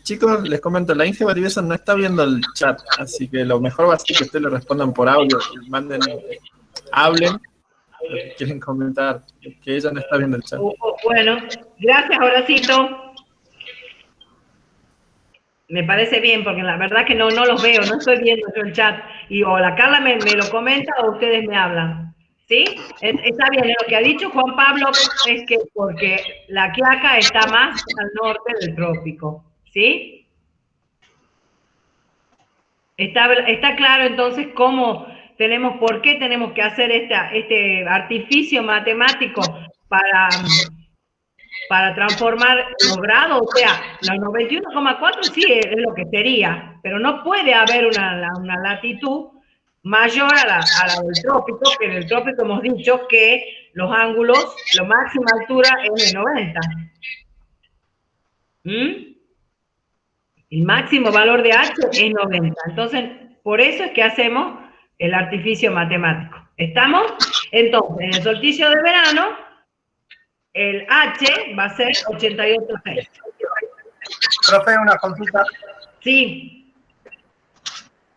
[SPEAKER 10] Chicos, les comento, la Inge Valdivieso no está viendo el chat, así que lo mejor va a ser que ustedes le respondan por audio, manden, hablen lo que quieren comentar, que ella no está viendo el chat.
[SPEAKER 1] Bueno, gracias, Horacito. Me parece bien, porque la verdad que no los veo, no estoy viendo yo el chat. Y o la Carla me lo comenta o ustedes me hablan. ¿Sí? Está bien, lo que ha dicho Juan Pablo es que porque la Quiaca está más al norte del trópico. ¿Sí? Está claro entonces por qué tenemos que hacer este artificio matemático para transformar los grados, o sea, los 91,4 sí es lo que sería, pero no puede haber una latitud mayor a la del trópico, que en el trópico hemos dicho que los ángulos, la máxima altura es de 90. El máximo valor de H es 90. Entonces, por eso es que hacemos el artificio matemático. ¿Estamos? Entonces, en el solsticio de verano, el H va a ser 88,6.
[SPEAKER 12] Profe, una consulta.
[SPEAKER 1] Sí.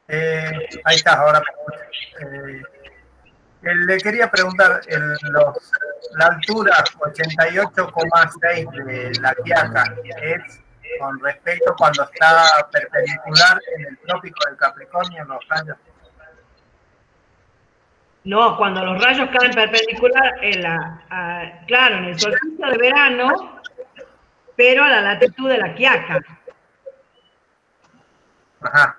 [SPEAKER 12] Ahí está, ahora le quería preguntar, la altura 88,6 de la Quiaca es con respecto cuando está perpendicular en el trópico del Capricornio, los rayos.
[SPEAKER 1] No, cuando los rayos caen perpendicular, claro, en el solsticio de verano, pero a la latitud de la Quiaca.
[SPEAKER 12] Ajá.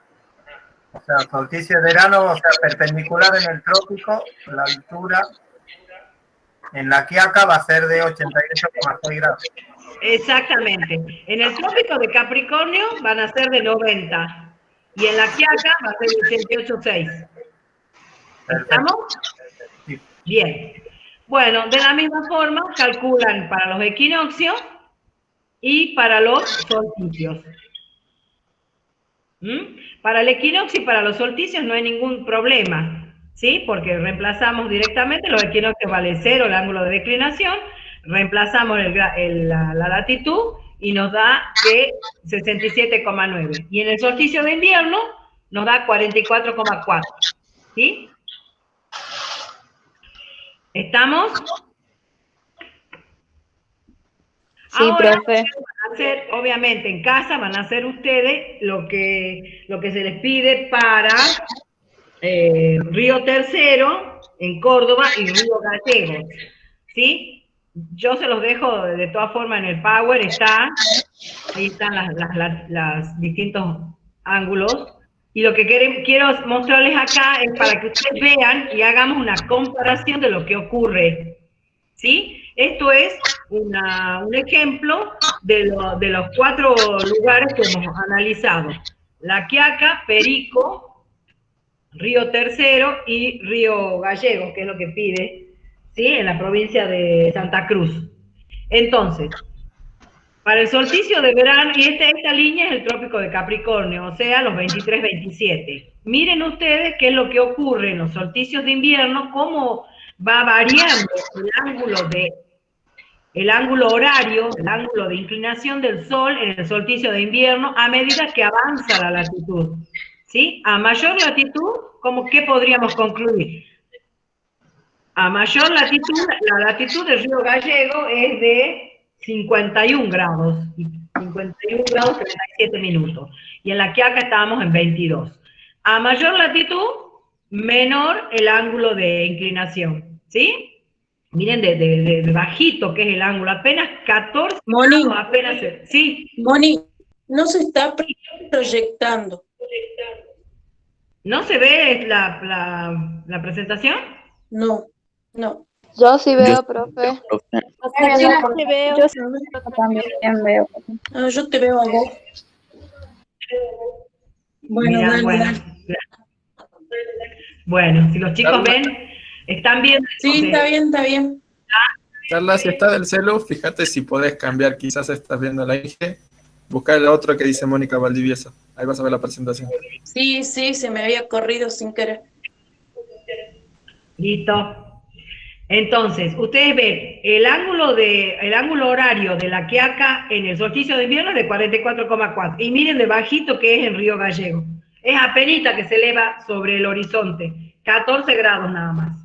[SPEAKER 12] O sea, solsticio de verano, o sea, perpendicular en el trópico, la altura en la Quiaca va a ser de 88,6 grados.
[SPEAKER 1] Exactamente. En el trópico de Capricornio van a ser de 90 y en la Quiaca va a ser de 88,6. ¿Estamos? Bien. Bueno, de la misma forma calculan para los equinoccios y para los solsticios. Para el equinoccio y para los solsticios no hay ningún problema, ¿sí? Porque reemplazamos directamente, los equinoccios vale 0 el ángulo de declinación, reemplazamos la latitud y nos da que 67,9. Y en el solsticio de invierno nos da 44,4. ¿Sí? ¿Estamos?
[SPEAKER 7] Sí,
[SPEAKER 1] ahora,
[SPEAKER 7] profe.
[SPEAKER 1] obviamente en casa van a hacer ustedes lo que se les pide para Río Tercero, en Córdoba, y Río Gallegos. ¿Sí? Yo se los dejo de todas formas en el Power, ahí están los distintos ángulos. Y lo que quiero mostrarles acá es para que ustedes vean y hagamos una comparación de lo que ocurre. ¿sí? Esto es un ejemplo de los 4 lugares que hemos analizado. La Quiaca, Perico, Río Tercero y Río Gallegos, que es lo que pide, ¿sí? En la provincia de Santa Cruz. Entonces, para el solsticio de verano, y esta línea es el trópico de Capricornio, o sea, los 23-27. Miren ustedes qué es lo que ocurre en los solsticios de invierno, cómo va variando el ángulo horario, el ángulo de inclinación del Sol en el solsticio de invierno a medida que avanza la latitud. ¿Sí? A mayor latitud, ¿qué podríamos concluir? A mayor latitud, la latitud del Río Gallego es de 51 grados, 51 grados 37 minutos. Y en la Quiaca estábamos en 22. A mayor latitud, menor el ángulo de inclinación, ¿sí? Miren, de bajito que es el ángulo, apenas 14
[SPEAKER 9] Moni,
[SPEAKER 1] grados, apenas, sí.
[SPEAKER 9] Moni, no se está proyectando.
[SPEAKER 1] ¿No se ve la presentación?
[SPEAKER 9] No, no.
[SPEAKER 7] Yo sí veo, profe.
[SPEAKER 4] Yo también veo.
[SPEAKER 9] No, yo te veo a vos. Bueno,
[SPEAKER 1] Mira,
[SPEAKER 9] dale,
[SPEAKER 1] bueno,
[SPEAKER 9] dale.
[SPEAKER 1] Bueno, si los chicos ven, están viendo.
[SPEAKER 9] Sí, está bien, está bien.
[SPEAKER 10] Carla, si está del celu, fíjate si podés cambiar, quizás estás viendo la Inge, buscar el otro que dice Mónica Valdivieso, ahí vas a ver la presentación.
[SPEAKER 9] Sí, se me había corrido sin querer.
[SPEAKER 1] Listo. Entonces, ustedes ven, el ángulo horario de la Quiaca en el solsticio de invierno es de 44,4. Y miren de bajito que es en Río Gallego. Es apenita que se eleva sobre el horizonte, 14 grados nada más.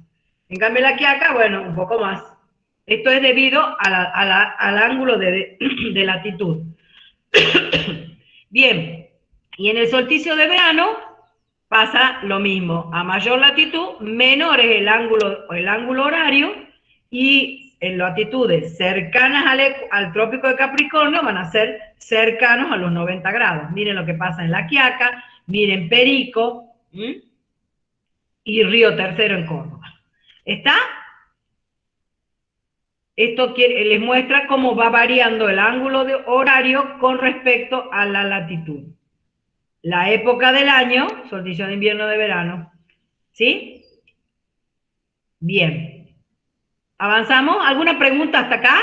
[SPEAKER 1] En cambio la Quiaca, bueno, un poco más. Esto es debido al ángulo de latitud. Bien, y en el solsticio de verano pasa lo mismo. A mayor latitud, menor es el ángulo horario, y en latitudes cercanas al trópico de Capricornio van a ser cercanos a los 90 grados. Miren lo que pasa en la Quiaca, miren Perico, y Río Tercero en Córdoba. ¿Está? Esto les muestra cómo va variando el ángulo horario con respecto a la latitud. La época del año, solsticio de invierno, de verano. ¿Sí? Bien. ¿Avanzamos? ¿Alguna pregunta hasta acá?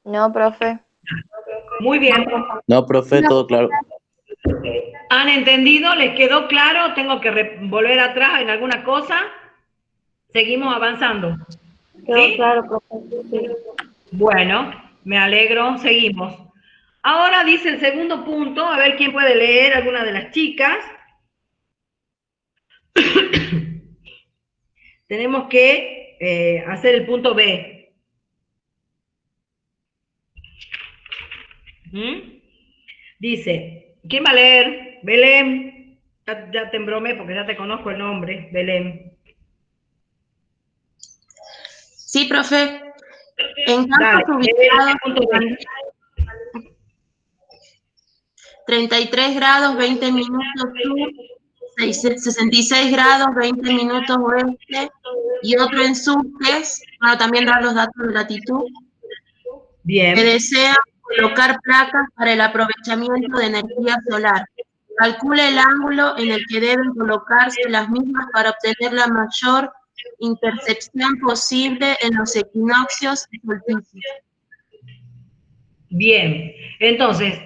[SPEAKER 7] No, profe.
[SPEAKER 1] Muy bien.
[SPEAKER 5] No, profe, todo claro.
[SPEAKER 1] ¿Han entendido? ¿Les quedó claro? ¿Tengo que volver atrás en alguna cosa? Seguimos avanzando. ¿Sí?
[SPEAKER 4] Claro, profe. Sí.
[SPEAKER 1] Bueno, me alegro, seguimos. Ahora dice el segundo punto, a ver quién puede leer, alguna de las chicas. Tenemos que hacer el punto B. Dice, ¿quién va a leer? Belén. Ya te embromé porque ya te conozco el nombre, Belén.
[SPEAKER 2] Sí, profe. En campos ubicados 33 grados, 20 minutos sur, 66 grados, 20 minutos oeste, y otro en Sucres, bueno, también dar los datos de latitud.
[SPEAKER 1] Bien.
[SPEAKER 2] Que desea colocar placas para el aprovechamiento de energía solar. Calcule el ángulo en el que deben colocarse las mismas para obtener la mayor intercepción posible en los equinoccios y solsticios.
[SPEAKER 1] Bien, entonces,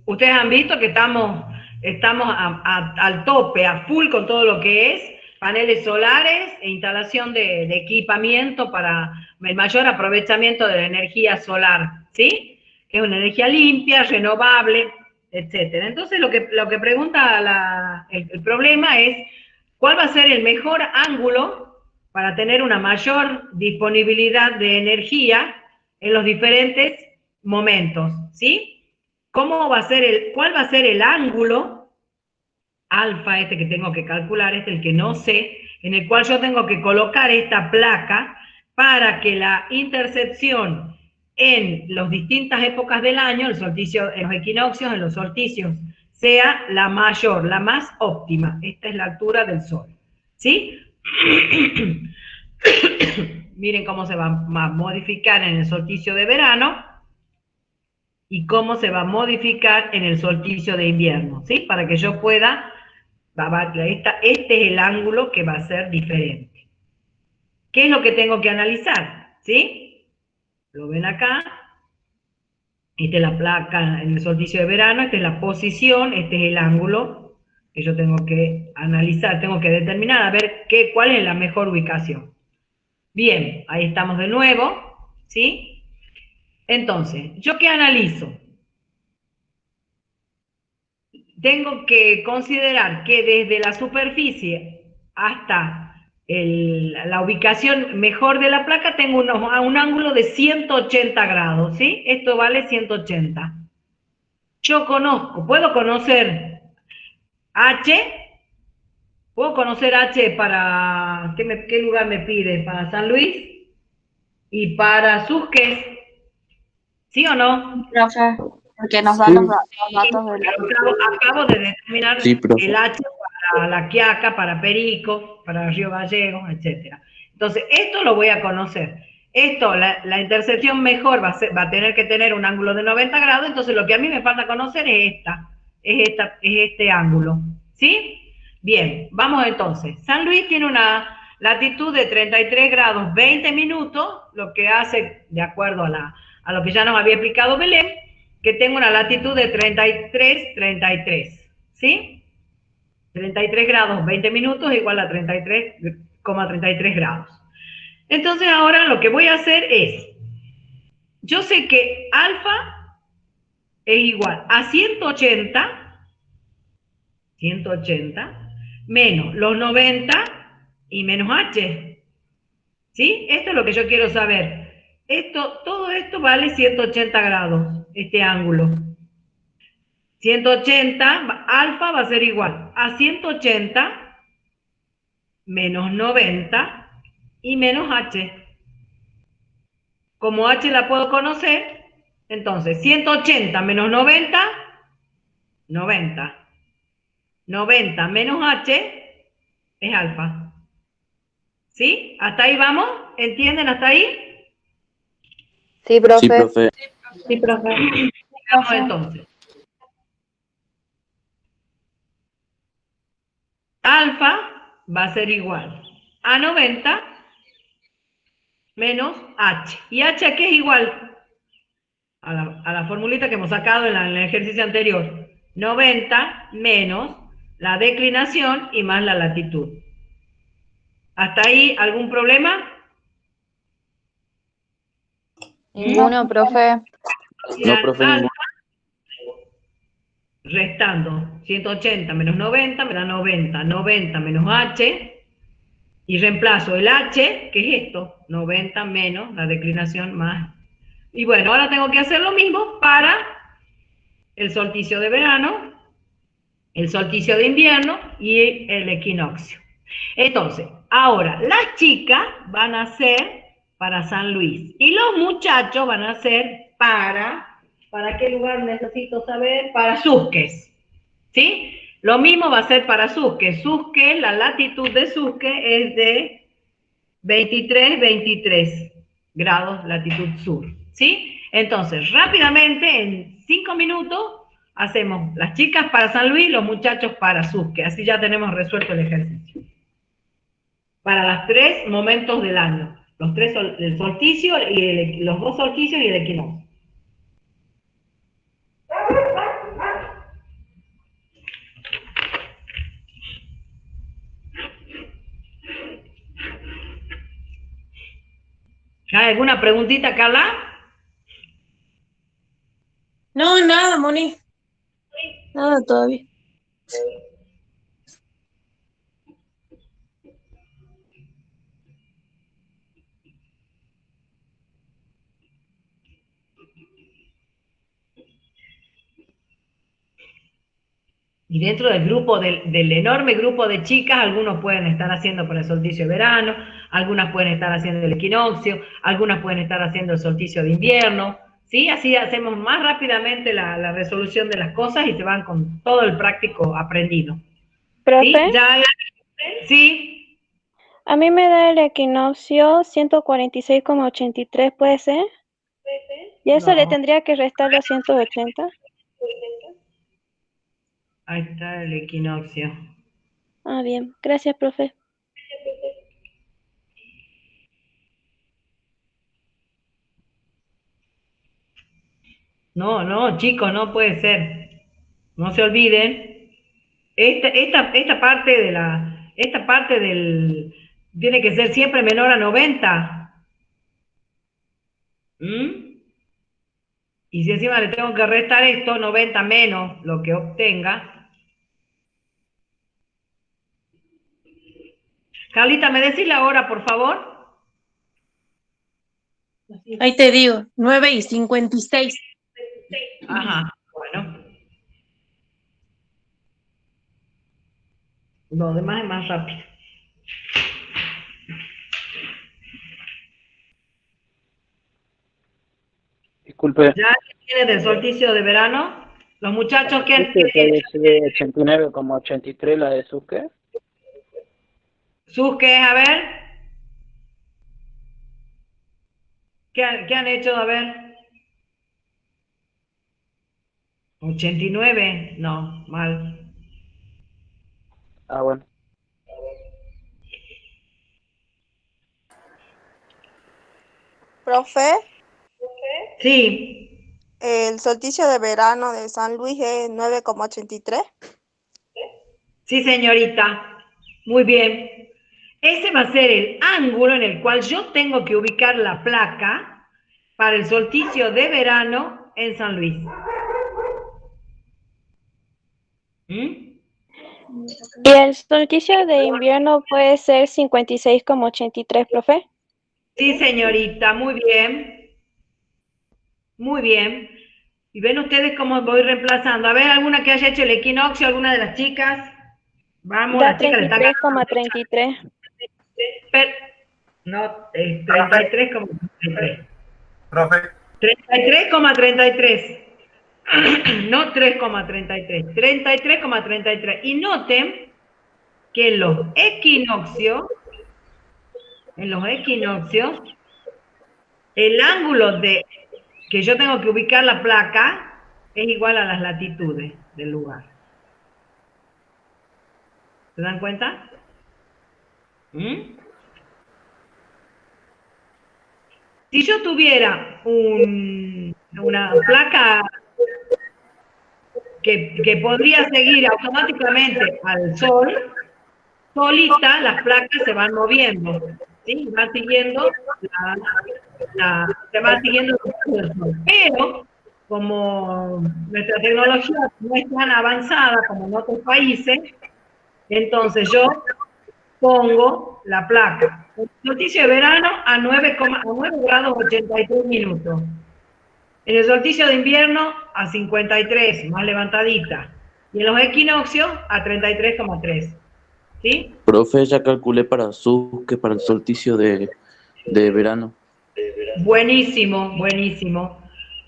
[SPEAKER 1] ustedes han visto que estamos al tope, a full con todo lo que es paneles solares e instalación de equipamiento para el mayor aprovechamiento de la energía solar, ¿sí? Que es una energía limpia, renovable, etcétera. Entonces, lo que pregunta el problema es, ¿cuál va a ser el mejor ángulo para tener una mayor disponibilidad de energía en los diferentes momentos, ¿sí? ¿Cuál va a ser el ángulo alfa que tengo que calcular, el que no sé, en el cual yo tengo que colocar esta placa para que la intercepción en las distintas épocas del año, el solsticio, en los equinoccios, en los solsticios, sea la mayor, la más óptima? Esta es la altura del Sol, ¿sí? Miren cómo se va a modificar en el solsticio de verano y cómo se va a modificar en el solsticio de invierno, ¿sí? Para que yo pueda, este es el ángulo que va a ser diferente. ¿Qué es lo que tengo que analizar? ¿Sí? Lo ven acá. Esta es la placa en el solsticio de verano, esta es la posición, este es el ángulo que yo tengo que analizar, tengo que determinar a ver cuál es la mejor ubicación. Bien, ahí estamos de nuevo, ¿sí? Entonces, ¿yo qué analizo? Tengo que considerar que desde la superficie hasta la ubicación mejor de la placa tengo un ángulo de 180 grados, ¿sí? Esto vale 180. Yo puedo conocer H, puedo conocer H para, ¿qué lugar me pide? Para San Luis y para Susques, ¿sí o no?
[SPEAKER 8] Profe, porque nos dan los datos de la...
[SPEAKER 1] Acabo de determinar
[SPEAKER 5] Sí, profe.
[SPEAKER 1] el H para La Quiaca, para Perico, para Río Gallegos, etc. Entonces, esto lo voy a conocer. Esto, la intersección mejor va a tener que tener un ángulo de 90 grados, entonces lo que a mí me falta conocer es este ángulo, ¿sí? Bien, vamos entonces. San Luis tiene una latitud de 33 grados 20 minutos, lo que hace, de acuerdo a lo que ya nos había explicado Belén, que tengo una latitud de 33, ¿sí? 33 grados 20 minutos igual a 33,33 grados. Entonces ahora lo que voy a hacer es, yo sé que alfa es igual a 180 menos los 90 y menos h, ¿sí? Esto es lo que yo quiero saber. Todo esto vale 180 grados, este ángulo. 180, alfa va a ser igual a 180 menos 90 y menos h. Como h la puedo conocer, entonces 180 menos 90, 90. 90 menos h es alfa. ¿Sí? ¿Hasta ahí vamos? ¿Entienden hasta ahí?
[SPEAKER 7] Sí, profe.
[SPEAKER 5] Sí, profe.
[SPEAKER 4] Sí, profe.
[SPEAKER 1] Vamos entonces. Alfa va a ser igual a 90 menos h. ¿Y h a qué es igual? A la formulita que hemos sacado en el ejercicio anterior. 90 menos la declinación y más la latitud. ¿Hasta ahí algún problema?
[SPEAKER 7] Ninguno, profe.
[SPEAKER 5] No, profe, ninguno.
[SPEAKER 1] Restando 180 menos 90 me da 90. 90 menos h. Y reemplazo el h, que es esto. 90 menos la declinación más. Y bueno, ahora tengo que hacer lo mismo para el solsticio de verano, el solsticio de invierno y el equinoccio. Entonces, ahora las chicas van a ser para San Luis y los muchachos van a ser ¿para qué lugar necesito saber? Para Susques, ¿sí? Lo mismo va a ser para Susques. Susques, la latitud de Susques es de 23 grados latitud sur, ¿sí? Entonces, rápidamente, en 5 minutos, hacemos las chicas para San Luis, los muchachos para Susque. Así ya tenemos resuelto el ejercicio. Para los 3 momentos del año. El solsticio, y los 2 solsticios y el equinoccio. ¿Hay alguna preguntita, Carla?
[SPEAKER 9] No, nada, Moni. Nada todavía.
[SPEAKER 1] Y dentro del grupo, del enorme grupo de chicas, algunos pueden estar haciendo para el solsticio de verano, algunas pueden estar haciendo el equinoccio, algunas pueden estar haciendo el solsticio de invierno, ¿sí? Así hacemos más rápidamente la resolución de las cosas y se van con todo el práctico aprendido.
[SPEAKER 4] Profe,
[SPEAKER 1] ¿Sí? ¿Ya? ¿Sí?
[SPEAKER 4] A mí me da el equinoccio 146,83, ¿puede ser? ¿Y eso le
[SPEAKER 1] No.
[SPEAKER 4] tendría que restar los 180?
[SPEAKER 1] Ahí está el equinoccio.
[SPEAKER 4] Ah, bien. Gracias, profe.
[SPEAKER 1] No, chicos, no puede ser. No se olviden. Esta parte tiene que ser siempre menor a 90. ¿Mm? Y si encima le tengo que restar esto, 90 menos lo que obtenga. Carlita, ¿me decís la hora, por favor?
[SPEAKER 9] Ahí te digo, 9:56.
[SPEAKER 1] Ajá, bueno. Lo demás es más rápido.
[SPEAKER 3] Disculpe,
[SPEAKER 1] ¿Ya tiene del solsticio de verano? Los muchachos que han...
[SPEAKER 3] ¿viste que dice 89,83 la de Suque?
[SPEAKER 1] ¿Sus qué es? A ver. ¿Qué han hecho? A ver. 89, no, mal.
[SPEAKER 3] Ah, bueno.
[SPEAKER 11] Profe,
[SPEAKER 1] Sí,
[SPEAKER 11] el solsticio de verano de San Luis es 9,83.
[SPEAKER 1] sí, señorita. Muy bien. Ese va a ser el ángulo en el cual yo tengo que ubicar la placa para el solsticio de verano en San Luis. ¿Mm?
[SPEAKER 4] ¿Y el solsticio de invierno puede ser 56,83, profe?
[SPEAKER 1] Sí, señorita, muy bien. Muy bien. Y ven ustedes cómo voy reemplazando. A ver, alguna que haya hecho el equinoccio, alguna de las chicas. Vamos,
[SPEAKER 4] Da
[SPEAKER 1] las chicas le están ganando.
[SPEAKER 4] 33,33.
[SPEAKER 1] No, es 33,33.
[SPEAKER 12] Profe,
[SPEAKER 1] 33,33. No 3,33. 33,33. Y noten que en los equinoccios, el ángulo que yo tengo que ubicar la placa es igual a las latitudes del lugar. ¿Se dan cuenta? ¿Mm? Si yo tuviera una placa que podría seguir automáticamente al sol, solita las placas se van moviendo, ¿sí? Van siguiendo se va siguiendo el sol. Pero como nuestra tecnología no es tan avanzada como en otros países, entonces yo pongo la placa. El solsticio de verano a 9 grados 83 minutos. En el solsticio de invierno a 53, más levantadita. Y en los equinoccios a 33,3. ¿Sí?
[SPEAKER 5] Profe, ya calculé para que para el solsticio de verano.
[SPEAKER 1] Buenísimo, buenísimo.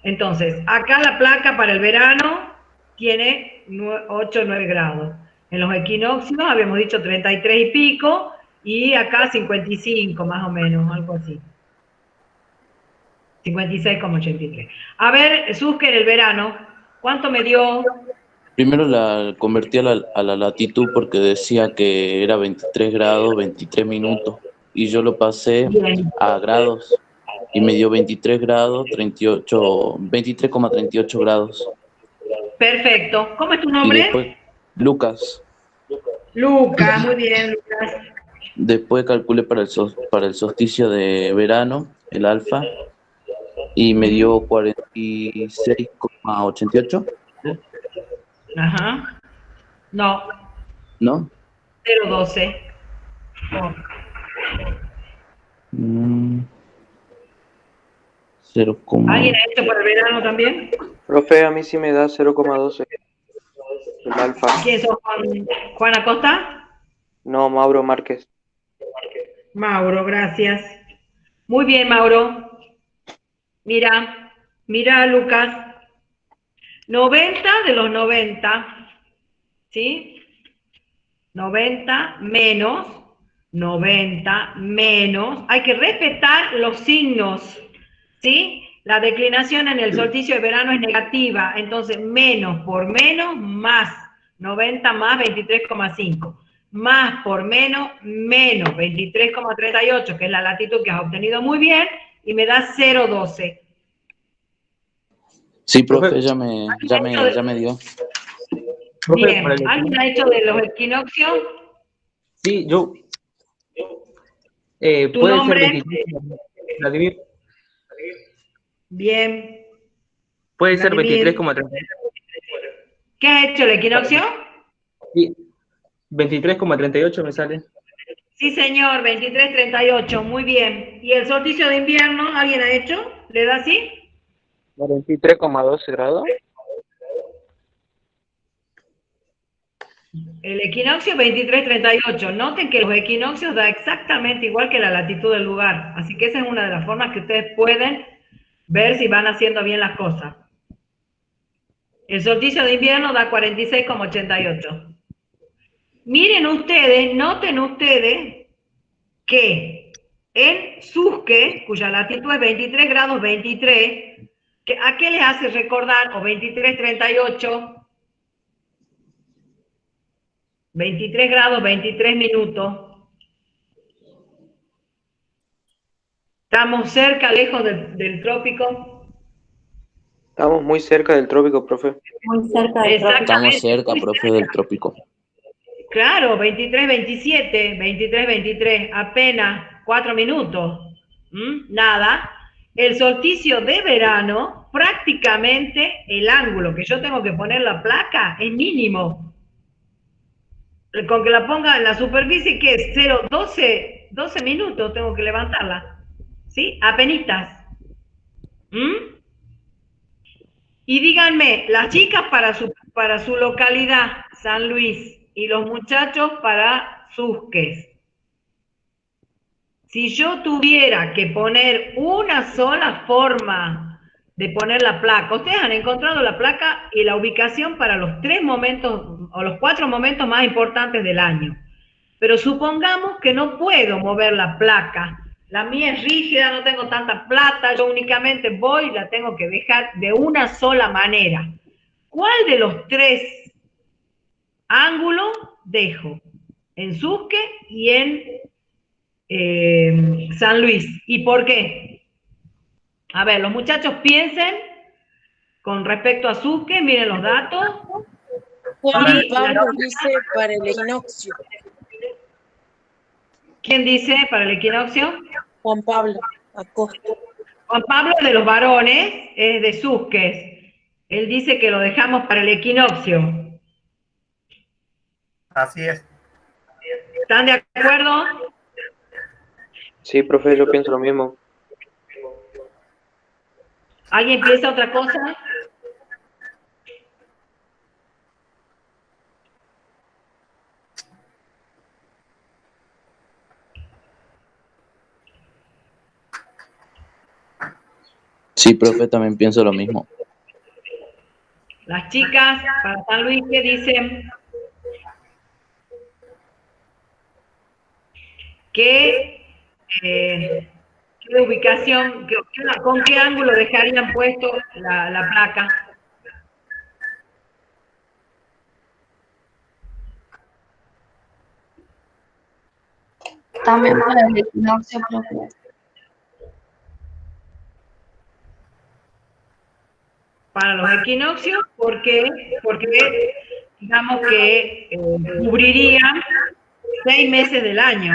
[SPEAKER 1] Entonces, acá la placa para el verano tiene 8 o 9 grados. En los equinoccios habíamos dicho 33 y pico, y acá 55 más o menos, algo así. 56,83. A ver, Suske, en el verano, ¿cuánto me dio?
[SPEAKER 5] Primero la convertí a la latitud porque decía que era 23 grados, 23 minutos. Y yo lo pasé a grados. Y me dio 23 grados, 23,38 grados.
[SPEAKER 1] Perfecto. ¿Cómo es tu
[SPEAKER 5] Y
[SPEAKER 1] nombre?
[SPEAKER 5] después, Lucas.
[SPEAKER 1] Lucas, muy bien, Lucas.
[SPEAKER 5] Después calculé para el solsticio de verano, el alfa, y me dio 46,88.
[SPEAKER 1] Ajá. No.
[SPEAKER 5] ¿No?
[SPEAKER 1] 0,12.
[SPEAKER 5] Mm, 0,
[SPEAKER 1] ¿Alguien ha hecho para el verano también?
[SPEAKER 13] Profe, a mí sí me da 0,12. El alfa.
[SPEAKER 1] ¿Quién sos, Juan Acosta?
[SPEAKER 13] No, Mauro Márquez.
[SPEAKER 1] Mauro, gracias. Muy bien, Mauro. Mira, Lucas. 90 de los 90, ¿sí? 90 menos 90 menos, hay que respetar los signos, ¿sí? La declinación en el solsticio de verano es negativa, entonces menos por menos más, 90 más 23,5, más por menos 23,38, que es la latitud que has obtenido muy bien, y me da 0,12.
[SPEAKER 5] Sí, profe, ya me dio.
[SPEAKER 1] Bien, ¿alguien ha hecho de los equinoccios?
[SPEAKER 14] Sí, yo.
[SPEAKER 1] ¿Tu
[SPEAKER 14] puede
[SPEAKER 1] nombre?
[SPEAKER 14] ser 23, Vladimir.
[SPEAKER 1] Bien.
[SPEAKER 14] Puede ser
[SPEAKER 1] Vladimir.
[SPEAKER 14] 23,38.
[SPEAKER 1] ¿Qué has hecho el equinoccio?
[SPEAKER 14] Sí, 23,38 me sale.
[SPEAKER 1] Sí, señor, 23,38, muy bien. ¿Y el solsticio de invierno alguien ha hecho? ¿Le da así?
[SPEAKER 13] 43,12 grados.
[SPEAKER 1] El equinoccio 23,38. Noten que los equinoccios da exactamente igual que la latitud del lugar. Así que esa es una de las formas que ustedes pueden ver si van haciendo bien las cosas. El solsticio de invierno da 46,88. Miren ustedes, noten ustedes que en Susque, cuya latitud es 23 grados 23, ¿a qué les hace recordar? O 23,38, 23 grados 23 minutos. ¿Estamos cerca, lejos del trópico?
[SPEAKER 13] Estamos muy cerca del trópico, profe.
[SPEAKER 1] Muy cerca del trópico.
[SPEAKER 5] Estamos cerca, profe, del trópico.
[SPEAKER 1] Claro, 23,27, 23,23, apenas 4 minutos. Nada. El solsticio de verano, prácticamente el ángulo que yo tengo que poner la placa es mínimo. Con que la ponga en la superficie, que es 12 minutos tengo que levantarla. ¿Sí? Apenitas. Y díganme, las chicas para su localidad, San Luis, y los muchachos para Susques. Si yo tuviera que poner una sola forma de poner la placa, ustedes han encontrado la placa y la ubicación para los 3 momentos o los 4 momentos más importantes del año. Pero supongamos que no puedo mover la placa. La mía es rígida, no tengo tanta plata, yo únicamente voy y la tengo que dejar de una sola manera. ¿Cuál de los 3 ángulos dejo? En Susque y en San Luis. ¿Y por qué? A ver, los muchachos piensen con respecto a Susque, miren los datos.
[SPEAKER 9] Juan Pablo dice para el equinoccio.
[SPEAKER 1] ¿Quién dice para el equinoccio?
[SPEAKER 9] Juan Pablo Acosta.
[SPEAKER 1] Juan Pablo es de los varones, es de Susques. Él dice que lo dejamos para el equinoccio.
[SPEAKER 12] Así es.
[SPEAKER 1] ¿Están de acuerdo?
[SPEAKER 13] Sí, profe, yo pienso lo mismo.
[SPEAKER 1] ¿Alguien piensa otra cosa?
[SPEAKER 5] Sí, profe, también pienso lo mismo.
[SPEAKER 1] Las chicas para San Luis, ¿qué dicen? ¿Qué ubicación, con qué ángulo dejarían puesto la placa?
[SPEAKER 8] También para el equinoccio, profe.
[SPEAKER 1] Para los equinoccios, porque digamos que cubrirían 6 meses del año.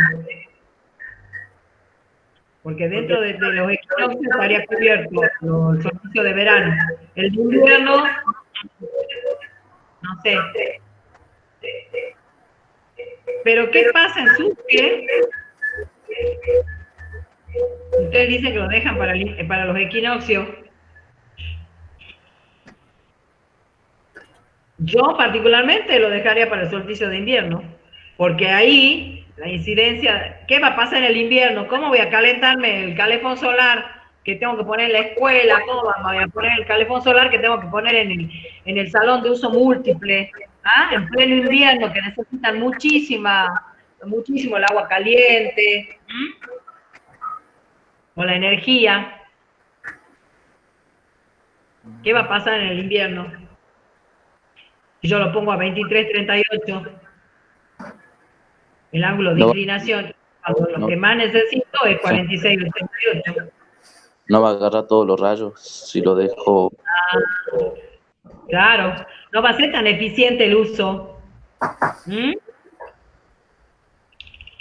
[SPEAKER 1] Porque dentro de los equinoccios estaría cubierto el solsticio de verano. El de invierno, no sé. Pero ¿qué pasa en Susque? Ustedes dicen que lo dejan para los equinoccios. Yo particularmente lo dejaría para el solsticio de invierno, porque ahí la incidencia, ¿qué va a pasar en el invierno? ¿Cómo voy a calentarme el calefón solar que tengo que poner en la escuela? ¿Cómo voy a poner el calefón solar que tengo que poner en el salón de uso múltiple? ¿Ah? En pleno invierno, que necesitan muchísima muchísimo el agua caliente, o la energía. ¿Qué va a pasar en el invierno? Si yo lo pongo a 23,38, el ángulo de inclinación, cuando lo que más necesito es 46,88.
[SPEAKER 5] No va a agarrar todos los rayos si lo dejo.
[SPEAKER 1] Claro, no va a ser tan eficiente el uso.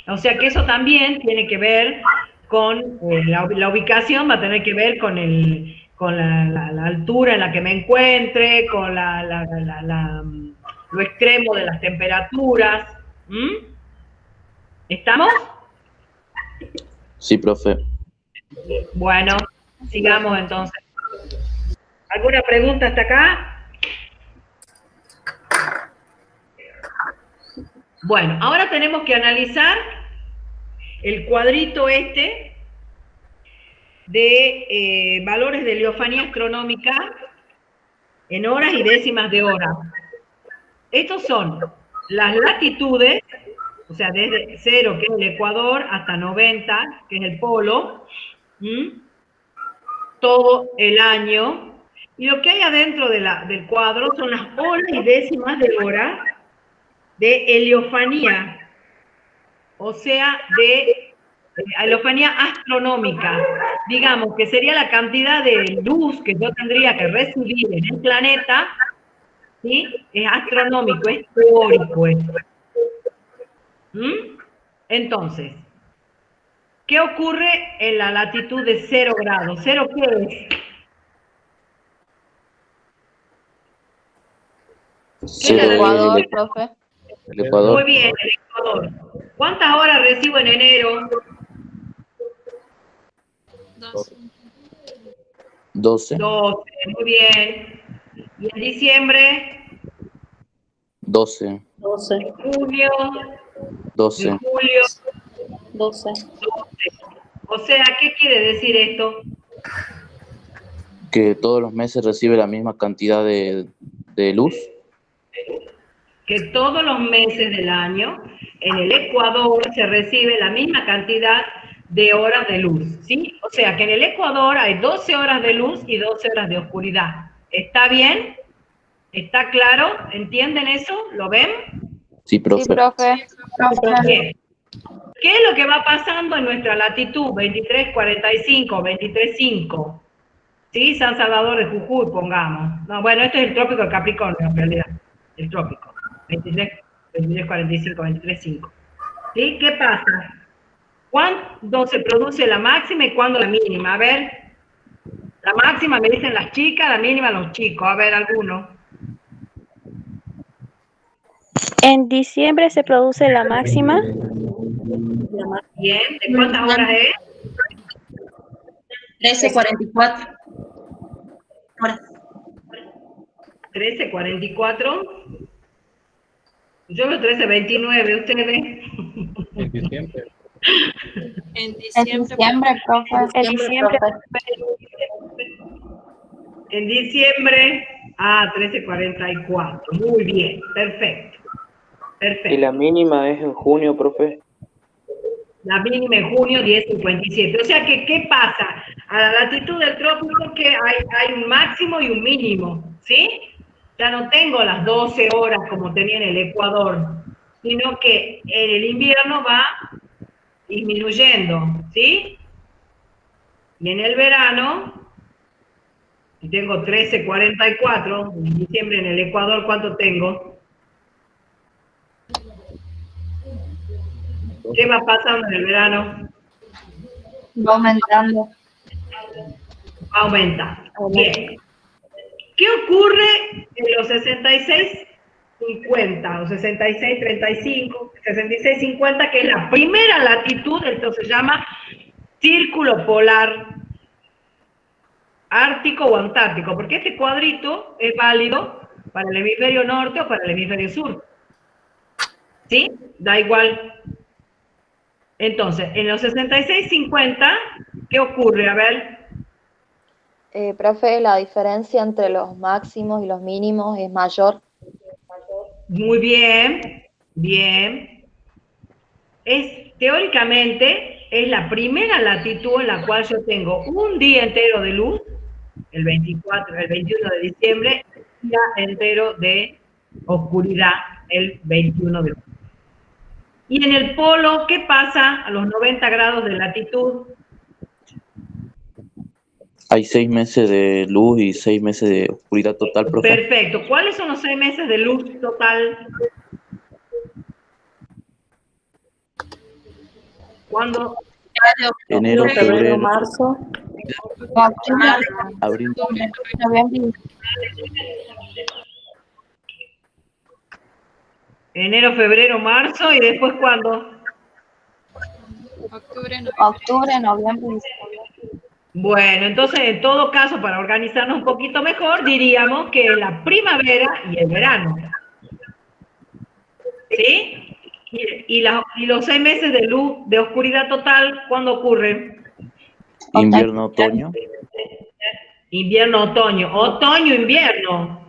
[SPEAKER 1] O sea que eso también tiene que ver con la ubicación, va a tener que ver con la altura en la que me encuentre, con lo extremo de las temperaturas. ¿Estamos?
[SPEAKER 5] Sí, profe.
[SPEAKER 1] Bueno, sigamos entonces. ¿Alguna pregunta hasta acá? Bueno, ahora tenemos que analizar el cuadrito este de valores de heliofanía astronómica en horas y décimas de hora. Estos son las latitudes, o sea, desde 0, que es el Ecuador, hasta 90, que es el polo, todo el año. Y lo que hay adentro del cuadro son las horas y décimas de hora de heliofanía, o sea, de heliofanía astronómica. Digamos que sería la cantidad de luz que yo tendría que recibir en el planeta, ¿sí? Es astronómico, es teórico esto. Entonces, ¿qué ocurre en la latitud de 0 grados? ¿0 qué es?
[SPEAKER 7] El Ecuador, profe.
[SPEAKER 5] El Ecuador.
[SPEAKER 1] Muy bien, el Ecuador. ¿Cuántas horas recibo en enero?
[SPEAKER 5] 12.
[SPEAKER 1] 12, muy bien. ¿Y en diciembre?
[SPEAKER 5] 12.
[SPEAKER 1] 12. ¿Junio?
[SPEAKER 5] 12.
[SPEAKER 1] ¿En julio?
[SPEAKER 4] 12.
[SPEAKER 1] 12. O sea, ¿qué quiere decir esto?
[SPEAKER 5] Que todos los meses recibe la misma cantidad de luz.
[SPEAKER 1] Que todos los meses del año en el Ecuador se recibe la misma cantidad de horas de luz, ¿sí? O sea que en el Ecuador hay 12 horas de luz y 12 horas de oscuridad. ¿Está bien? ¿Está claro? ¿Entienden eso? ¿Lo ven?
[SPEAKER 5] Sí, profe.
[SPEAKER 7] Sí, profe.
[SPEAKER 1] Bien. ¿Qué es lo que va pasando en nuestra latitud? 23,45, 23,5. ¿Sí? San Salvador de Jujuy, pongamos. No, bueno, esto es el trópico de Capricornio, en realidad. El trópico. 23,45, 23,5. ¿Sí? ¿Qué pasa? ¿Cuándo se produce la máxima y cuándo la mínima? A ver, la máxima me dicen las chicas, la mínima los chicos. A ver, alguno.
[SPEAKER 4] En diciembre se produce la máxima.
[SPEAKER 1] Bien, ¿de cuántas horas es?
[SPEAKER 2] 13:44.
[SPEAKER 1] 13:44. Yo veo 13:29, ¿ustedes ven?
[SPEAKER 10] En diciembre.
[SPEAKER 8] En diciembre, profe.
[SPEAKER 4] En diciembre.
[SPEAKER 1] En diciembre, 13:44. Muy bien, perfecto. Perfecto.
[SPEAKER 13] Y la mínima es en junio, profe.
[SPEAKER 1] La mínima en junio, 10:57. O sea que, ¿qué pasa? A la latitud del trópico que hay un máximo y un mínimo, ¿sí? Ya no tengo las 12 horas como tenía en el Ecuador, sino que en el invierno va disminuyendo, ¿sí? Y en el verano, y tengo 13:44, en diciembre en el Ecuador, ¿cuánto tengo? ¿Qué va pasando en el verano?
[SPEAKER 8] Va aumentando.
[SPEAKER 1] Aumenta. Bien. ¿Qué ocurre en los 66,50 o 66,35, 66,50, que es la primera latitud? Esto se llama círculo polar ártico o antártico, porque este cuadrito es válido para el hemisferio norte o para el hemisferio sur. ¿Sí? Da igual. Entonces, en los 66,50, ¿qué ocurre? A ver.
[SPEAKER 7] Profe, la diferencia entre los máximos y los mínimos es mayor.
[SPEAKER 1] Muy bien, bien. teóricamente, es la primera latitud en la cual yo tengo un día entero de luz, el 21 de diciembre, y un día entero de oscuridad, el 21 de julio. Y en el polo, ¿qué pasa a los 90 grados de latitud?
[SPEAKER 5] Hay 6 meses de luz y 6 meses de oscuridad total, profe.
[SPEAKER 1] Perfecto. ¿Cuáles son los 6 meses de luz total? ¿Cuándo?
[SPEAKER 5] Enero, febrero,
[SPEAKER 8] marzo,
[SPEAKER 5] abril.
[SPEAKER 1] Enero, febrero, marzo, y después ¿cuándo?
[SPEAKER 8] octubre, noviembre, diciembre.
[SPEAKER 1] Bueno, entonces en todo caso, para organizarnos un poquito mejor, diríamos que es la primavera y el verano. ¿Sí? Y los 6 meses de luz, de oscuridad total, ¿cuándo ocurren?
[SPEAKER 5] Invierno, otoño.
[SPEAKER 1] Invierno, otoño. Otoño, invierno.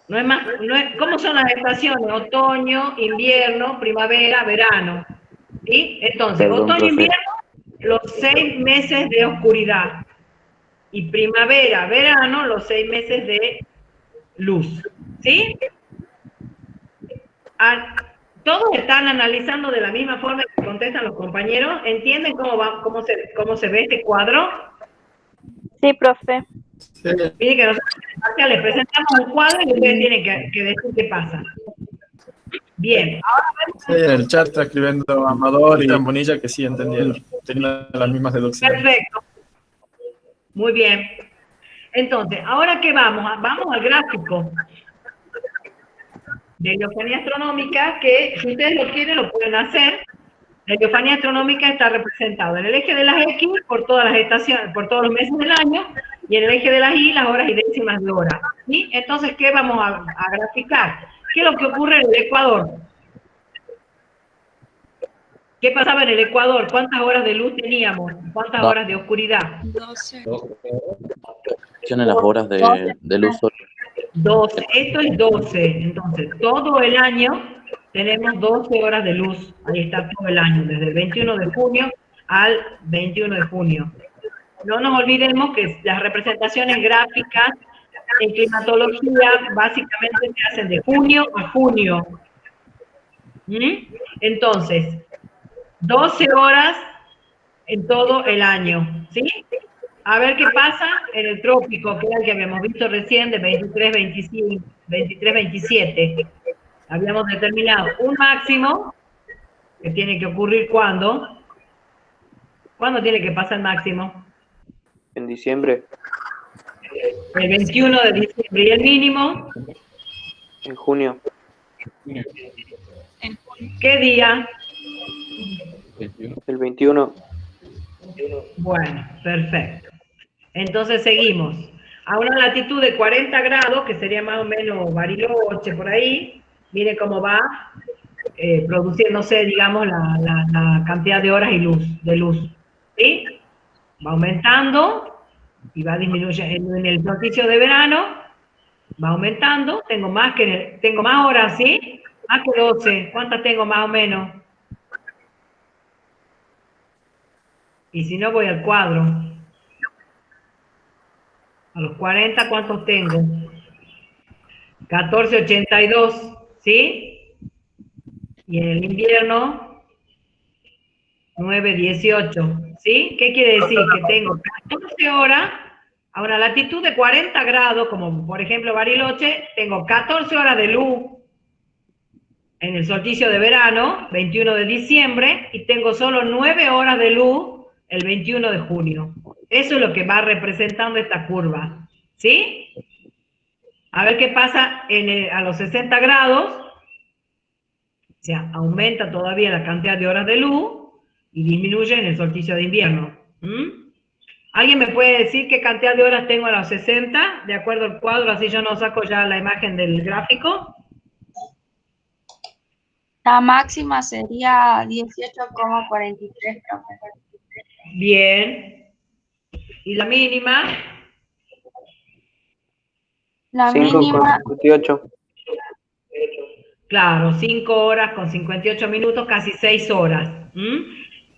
[SPEAKER 1] No es más, ¿cómo son las estaciones? Otoño, invierno, primavera, verano. ¿Sí? Entonces,
[SPEAKER 5] Perdón,
[SPEAKER 1] otoño,
[SPEAKER 5] profe.
[SPEAKER 1] invierno, los 6 meses de oscuridad. Y primavera, verano, los 6 meses de luz. ¿Sí? Todos están analizando de la misma forma que contestan los compañeros. ¿Entienden cómo se ve este cuadro?
[SPEAKER 4] Sí, profe.
[SPEAKER 1] Miren que nosotros les presentamos un cuadro y ustedes tienen que decir qué pasa. Bien, ahora vemos.
[SPEAKER 10] Sí, en el chat está escribiendo Amador y Bonilla que sí entendieron, teniendo las mismas deducciones.
[SPEAKER 1] Perfecto. Muy bien. Entonces, ¿ahora qué vamos? Vamos al gráfico de heliofanía astronómica, que si ustedes lo quieren lo pueden hacer. La heliofanía astronómica está representada en el eje de las X por todas las estaciones, por todos los meses del año, y en el eje de las Y las horas y décimas de hora. ¿Sí? Entonces, ¿qué vamos a graficar? ¿Qué es lo que ocurre en el Ecuador? ¿Qué pasaba en el Ecuador? ¿Cuántas horas de luz teníamos? ¿Cuántas horas de oscuridad?
[SPEAKER 8] 12.
[SPEAKER 5] Tienen las horas de luz solar.
[SPEAKER 1] 12. Esto es 12. Entonces, todo el año tenemos 12 horas de luz. Ahí está todo el año, desde el 21 de junio al 21 de junio. No nos olvidemos que las representaciones gráficas en climatología básicamente se hacen de junio a junio. Entonces, 12 horas en todo el año, ¿sí? A ver qué pasa en el trópico, que era el que habíamos visto recién, de 23-27. Habíamos determinado un máximo, que tiene que ocurrir ¿cuándo? ¿Cuándo tiene que pasar el máximo?
[SPEAKER 13] En diciembre,
[SPEAKER 1] El 21 de diciembre. ¿Y el mínimo?
[SPEAKER 13] en junio,
[SPEAKER 1] ¿Qué día?
[SPEAKER 13] el 21,
[SPEAKER 1] Bueno, perfecto. Entonces seguimos. A una latitud de 40 grados, que sería más o menos Bariloche, por ahí, mire cómo va produciéndose, digamos, la cantidad de horas de luz. ¿Sí? Va aumentando y va disminuyendo. En el solsticio de verano va aumentando. Tengo más horas, ¿sí? Más que 12. ¿Cuántas tengo más o menos? Y si no, voy al cuadro. A los 40, ¿cuántos tengo? 14,82, ¿sí? Y en el invierno, 9,18, ¿sí? ¿Qué quiere decir? Que tengo 14 horas, a una latitud de 40 grados, como por ejemplo Bariloche, tengo 14 horas de luz en el solsticio de verano, 21 de diciembre, y tengo solo 9 horas de luz el 21 de junio. Eso es lo que va representando esta curva, ¿sí? A ver qué pasa a los 60 grados, o sea, aumenta todavía la cantidad de horas de luz y disminuye en el solsticio de invierno. ¿Alguien me puede decir qué cantidad de horas tengo a los 60, de acuerdo al cuadro, así yo no saco ya la imagen del gráfico?
[SPEAKER 8] La máxima sería 18,43, profe.
[SPEAKER 1] Bien. ¿Y la mínima?
[SPEAKER 8] La mínima,
[SPEAKER 13] 5,58.
[SPEAKER 1] Claro, 5 horas con 58 minutos, casi 6 horas.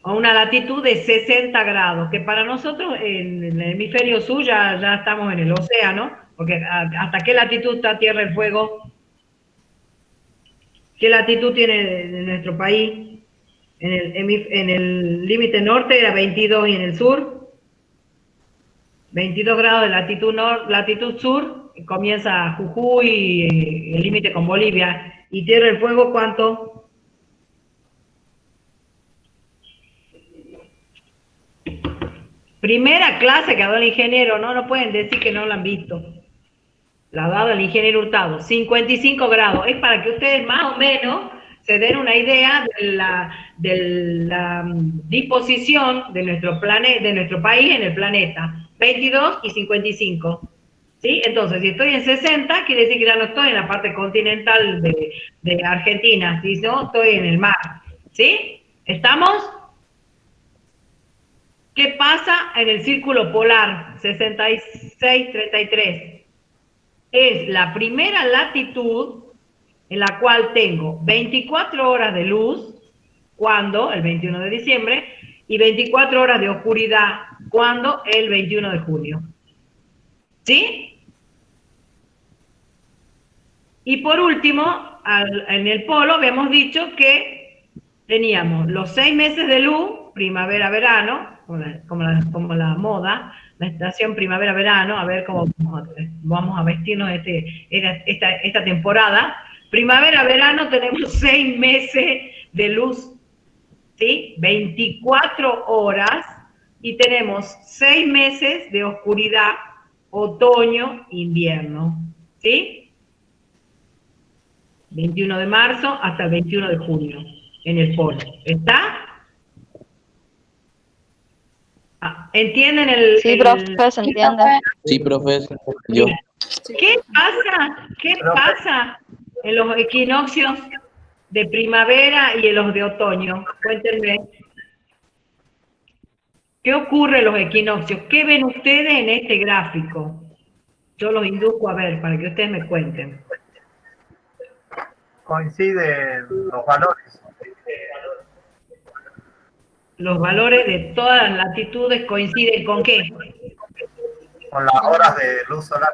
[SPEAKER 1] A una latitud de 60 grados, que para nosotros en el hemisferio sur ya estamos en el océano, porque ¿hasta qué latitud está Tierra del Fuego? ¿Qué latitud tiene de nuestro país? En el límite norte era 22 y en el sur 22 grados de latitud sur, comienza Jujuy, el límite con Bolivia. ¿Y Tierra del Fuego cuánto? Primera clase que ha dado el ingeniero, no pueden decir que no la han visto. La ha dado el ingeniero Hurtado, 55 grados. Es para que ustedes más o menos se den una idea de la disposición de nuestro país en el planeta. 22 y 55. ¿Sí? Entonces, si estoy en 60, quiere decir que ya no estoy en la parte continental de Argentina, ¿sí? No, estoy en el mar. ¿Sí? ¿Estamos? ¿Qué pasa en el círculo polar? 66-33. Es la primera latitud en la cual tengo 24 horas de luz, ¿cuándo? El 21 de diciembre, y 24 horas de oscuridad, ¿cuándo? El 21 de junio. ¿Sí? Y por último, en el polo habíamos dicho que teníamos los 6 meses de luz, primavera-verano, como la moda, la estación primavera-verano, a ver cómo vamos a vestirnos esta temporada. Primavera-verano tenemos 6 meses de luz, ¿sí? 24 horas, y tenemos 6 meses de oscuridad, otoño-invierno, ¿sí? 21 de marzo hasta el 21 de junio, en el polo. ¿Está? ¿Entienden el...?
[SPEAKER 7] Sí, profe, se entiende.
[SPEAKER 5] Sí, profe. Yo.
[SPEAKER 1] ¿Qué pasa en los equinoccios de primavera y en los de otoño? Cuéntenme. ¿Qué ocurre en los equinoccios? ¿Qué ven ustedes en este gráfico? Yo los induzco a ver, para que ustedes me cuenten.
[SPEAKER 12] Coinciden los valores.
[SPEAKER 1] Los valores de todas las latitudes coinciden ¿con qué?
[SPEAKER 12] Con las horas de luz solar.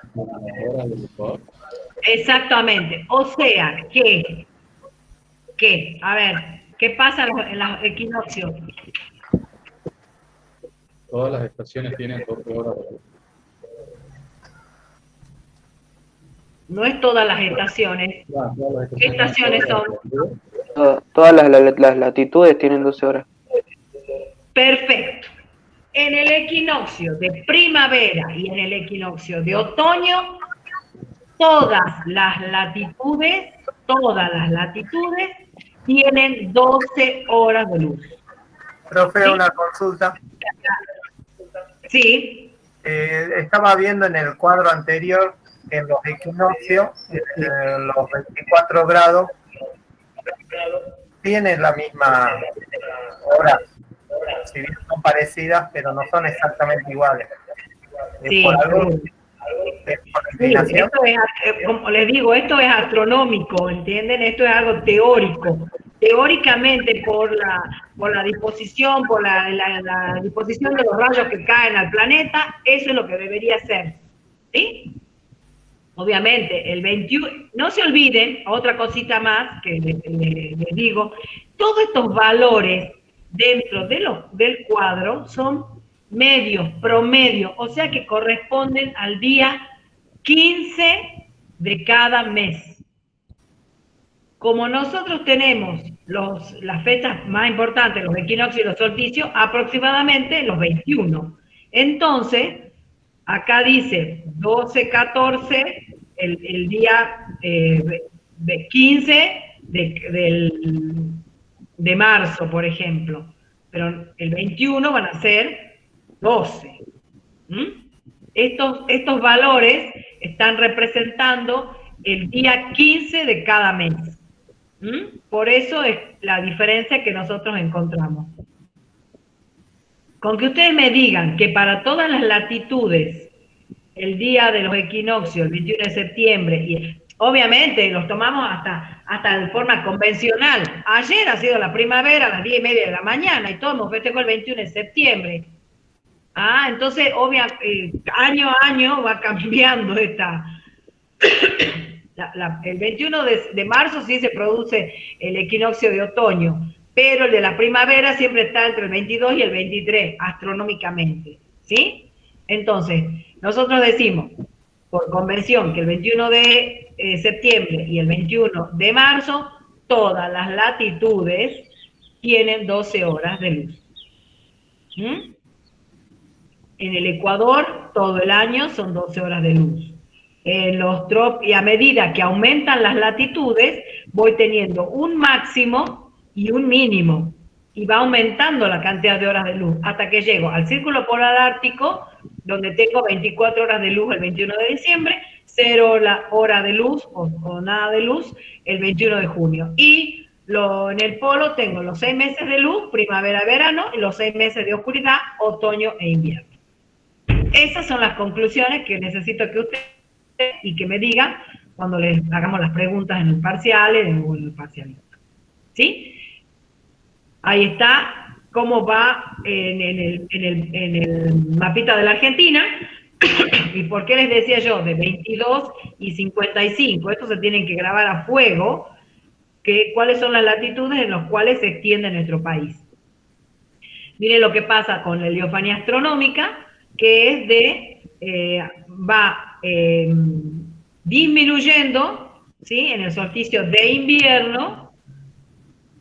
[SPEAKER 1] Exactamente. O sea, que a ver, ¿qué pasa en los equinoccios?
[SPEAKER 15] Todas las estaciones tienen 12 horas de luz.
[SPEAKER 1] No es todas las estaciones. ¿Qué estaciones son?
[SPEAKER 13] Todas las latitudes tienen 12 horas.
[SPEAKER 1] Perfecto. En el equinoccio de primavera y en el equinoccio de otoño, todas las latitudes tienen 12 horas de luz.
[SPEAKER 12] Profe,
[SPEAKER 1] ¿sí?
[SPEAKER 12] Una consulta.
[SPEAKER 1] Sí.
[SPEAKER 12] Estaba viendo en el cuadro anterior que en los equinoccios, los 24 grados, tienen la misma hora. Si bien son parecidas, pero no son exactamente iguales.
[SPEAKER 1] Sí,
[SPEAKER 12] ¿Por algo?
[SPEAKER 1] sí, esto es, como les digo, esto es astronómico, ¿entienden? Esto es algo teórico. Teóricamente, por la disposición, por la disposición de los rayos que caen al planeta, eso es lo que debería ser. ¿Sí? Obviamente, el 21, no se olviden, otra cosita más que les digo, todos estos valores dentro del cuadro son medios, promedios, o sea que corresponden al día 15 de cada mes. Como nosotros tenemos las fechas más importantes, los equinoccios y los solsticios, aproximadamente los 21. Entonces, acá dice 12, 14, el día 15 de marzo, por ejemplo. Pero el 21 van a ser 12. Estos valores están representando el día 15 de cada mes. Por eso es la diferencia que nosotros encontramos. Con que ustedes me digan que para todas las latitudes, el día de los equinoccios, el 21 de septiembre, Obviamente, los tomamos hasta de forma convencional. Ayer ha sido la primavera a las 10:30 de la mañana y todos festejó el 21 de septiembre. Entonces, año a año va cambiando esta... el 21 de marzo sí se produce el equinoccio de otoño, pero el de la primavera siempre está entre el 22 y el 23, astronómicamente, ¿sí? Entonces, nosotros decimos, por convención, que el 21 de septiembre y el 21 de marzo, todas las latitudes tienen 12 horas de luz. ¿Mm? En el Ecuador, todo el año son 12 horas de luz. Y a medida que aumentan las latitudes, voy teniendo un máximo y un mínimo. Y va aumentando la cantidad de horas de luz hasta que llego al Círculo Polar Ártico, donde tengo 24 horas de luz el 21 de diciembre, 0 hora de luz o nada de luz el 21 de junio. Y en el polo tengo los 6 meses de luz, primavera, verano, y los 6 meses de oscuridad, otoño e invierno. Esas son las conclusiones que necesito que ustedes y que me digan cuando les hagamos las preguntas en el parcial o en el parcial. ¿Sí? Ahí está cómo va en el mapita de la Argentina. ¿Y por qué les decía yo? De 22 y 55. Esto se tienen que grabar a fuego, cuáles son las latitudes en las cuales se extiende nuestro país. Miren lo que pasa con la heliofanía astronómica, que es va disminuyendo, ¿sí? En el solsticio de invierno,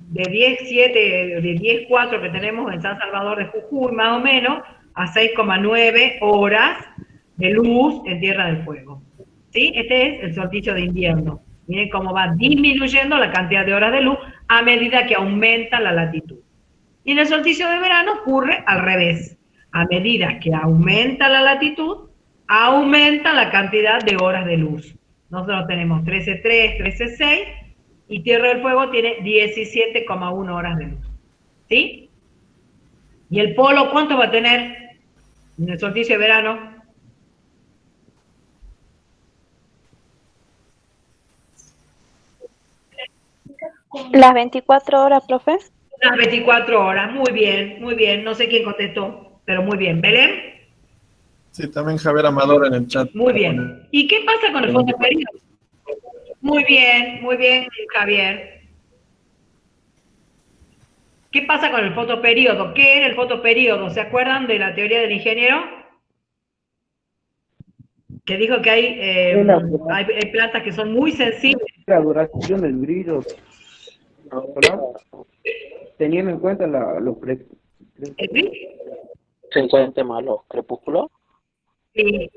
[SPEAKER 1] de 10.4 que tenemos en San Salvador de Jujuy, más o menos, a 6,9 horas de luz en Tierra del Fuego. ¿Sí? Este es el solsticio de invierno. Miren cómo va disminuyendo la cantidad de horas de luz a medida que aumenta la latitud. Y en el solsticio de verano ocurre al revés. A medida que aumenta la latitud, aumenta la cantidad de horas de luz. Nosotros tenemos 13,3, 13,6 y Tierra del Fuego tiene 17,1 horas de luz. ¿Sí? ¿Y el polo cuánto va a tener en el solsticio de verano?
[SPEAKER 4] Las 24 horas, profe.
[SPEAKER 1] Las 24 horas, muy bien, muy bien. No sé quién contestó, pero muy bien. ¿Belén?
[SPEAKER 10] Sí, también Javier Amador en el chat.
[SPEAKER 1] Muy bien. ¿Y qué pasa con el fotoperiodo? Muy bien, Javier. ¿Qué pasa con el fotoperiodo? ¿Qué era el fotoperiodo? ¿Se acuerdan de la teoría del ingeniero? Que dijo que hay plantas que son muy sensibles.
[SPEAKER 6] La duración del brillo solar, teniendo en cuenta los
[SPEAKER 3] ¿Se encuentra más los crepúsculos?
[SPEAKER 1] Sí.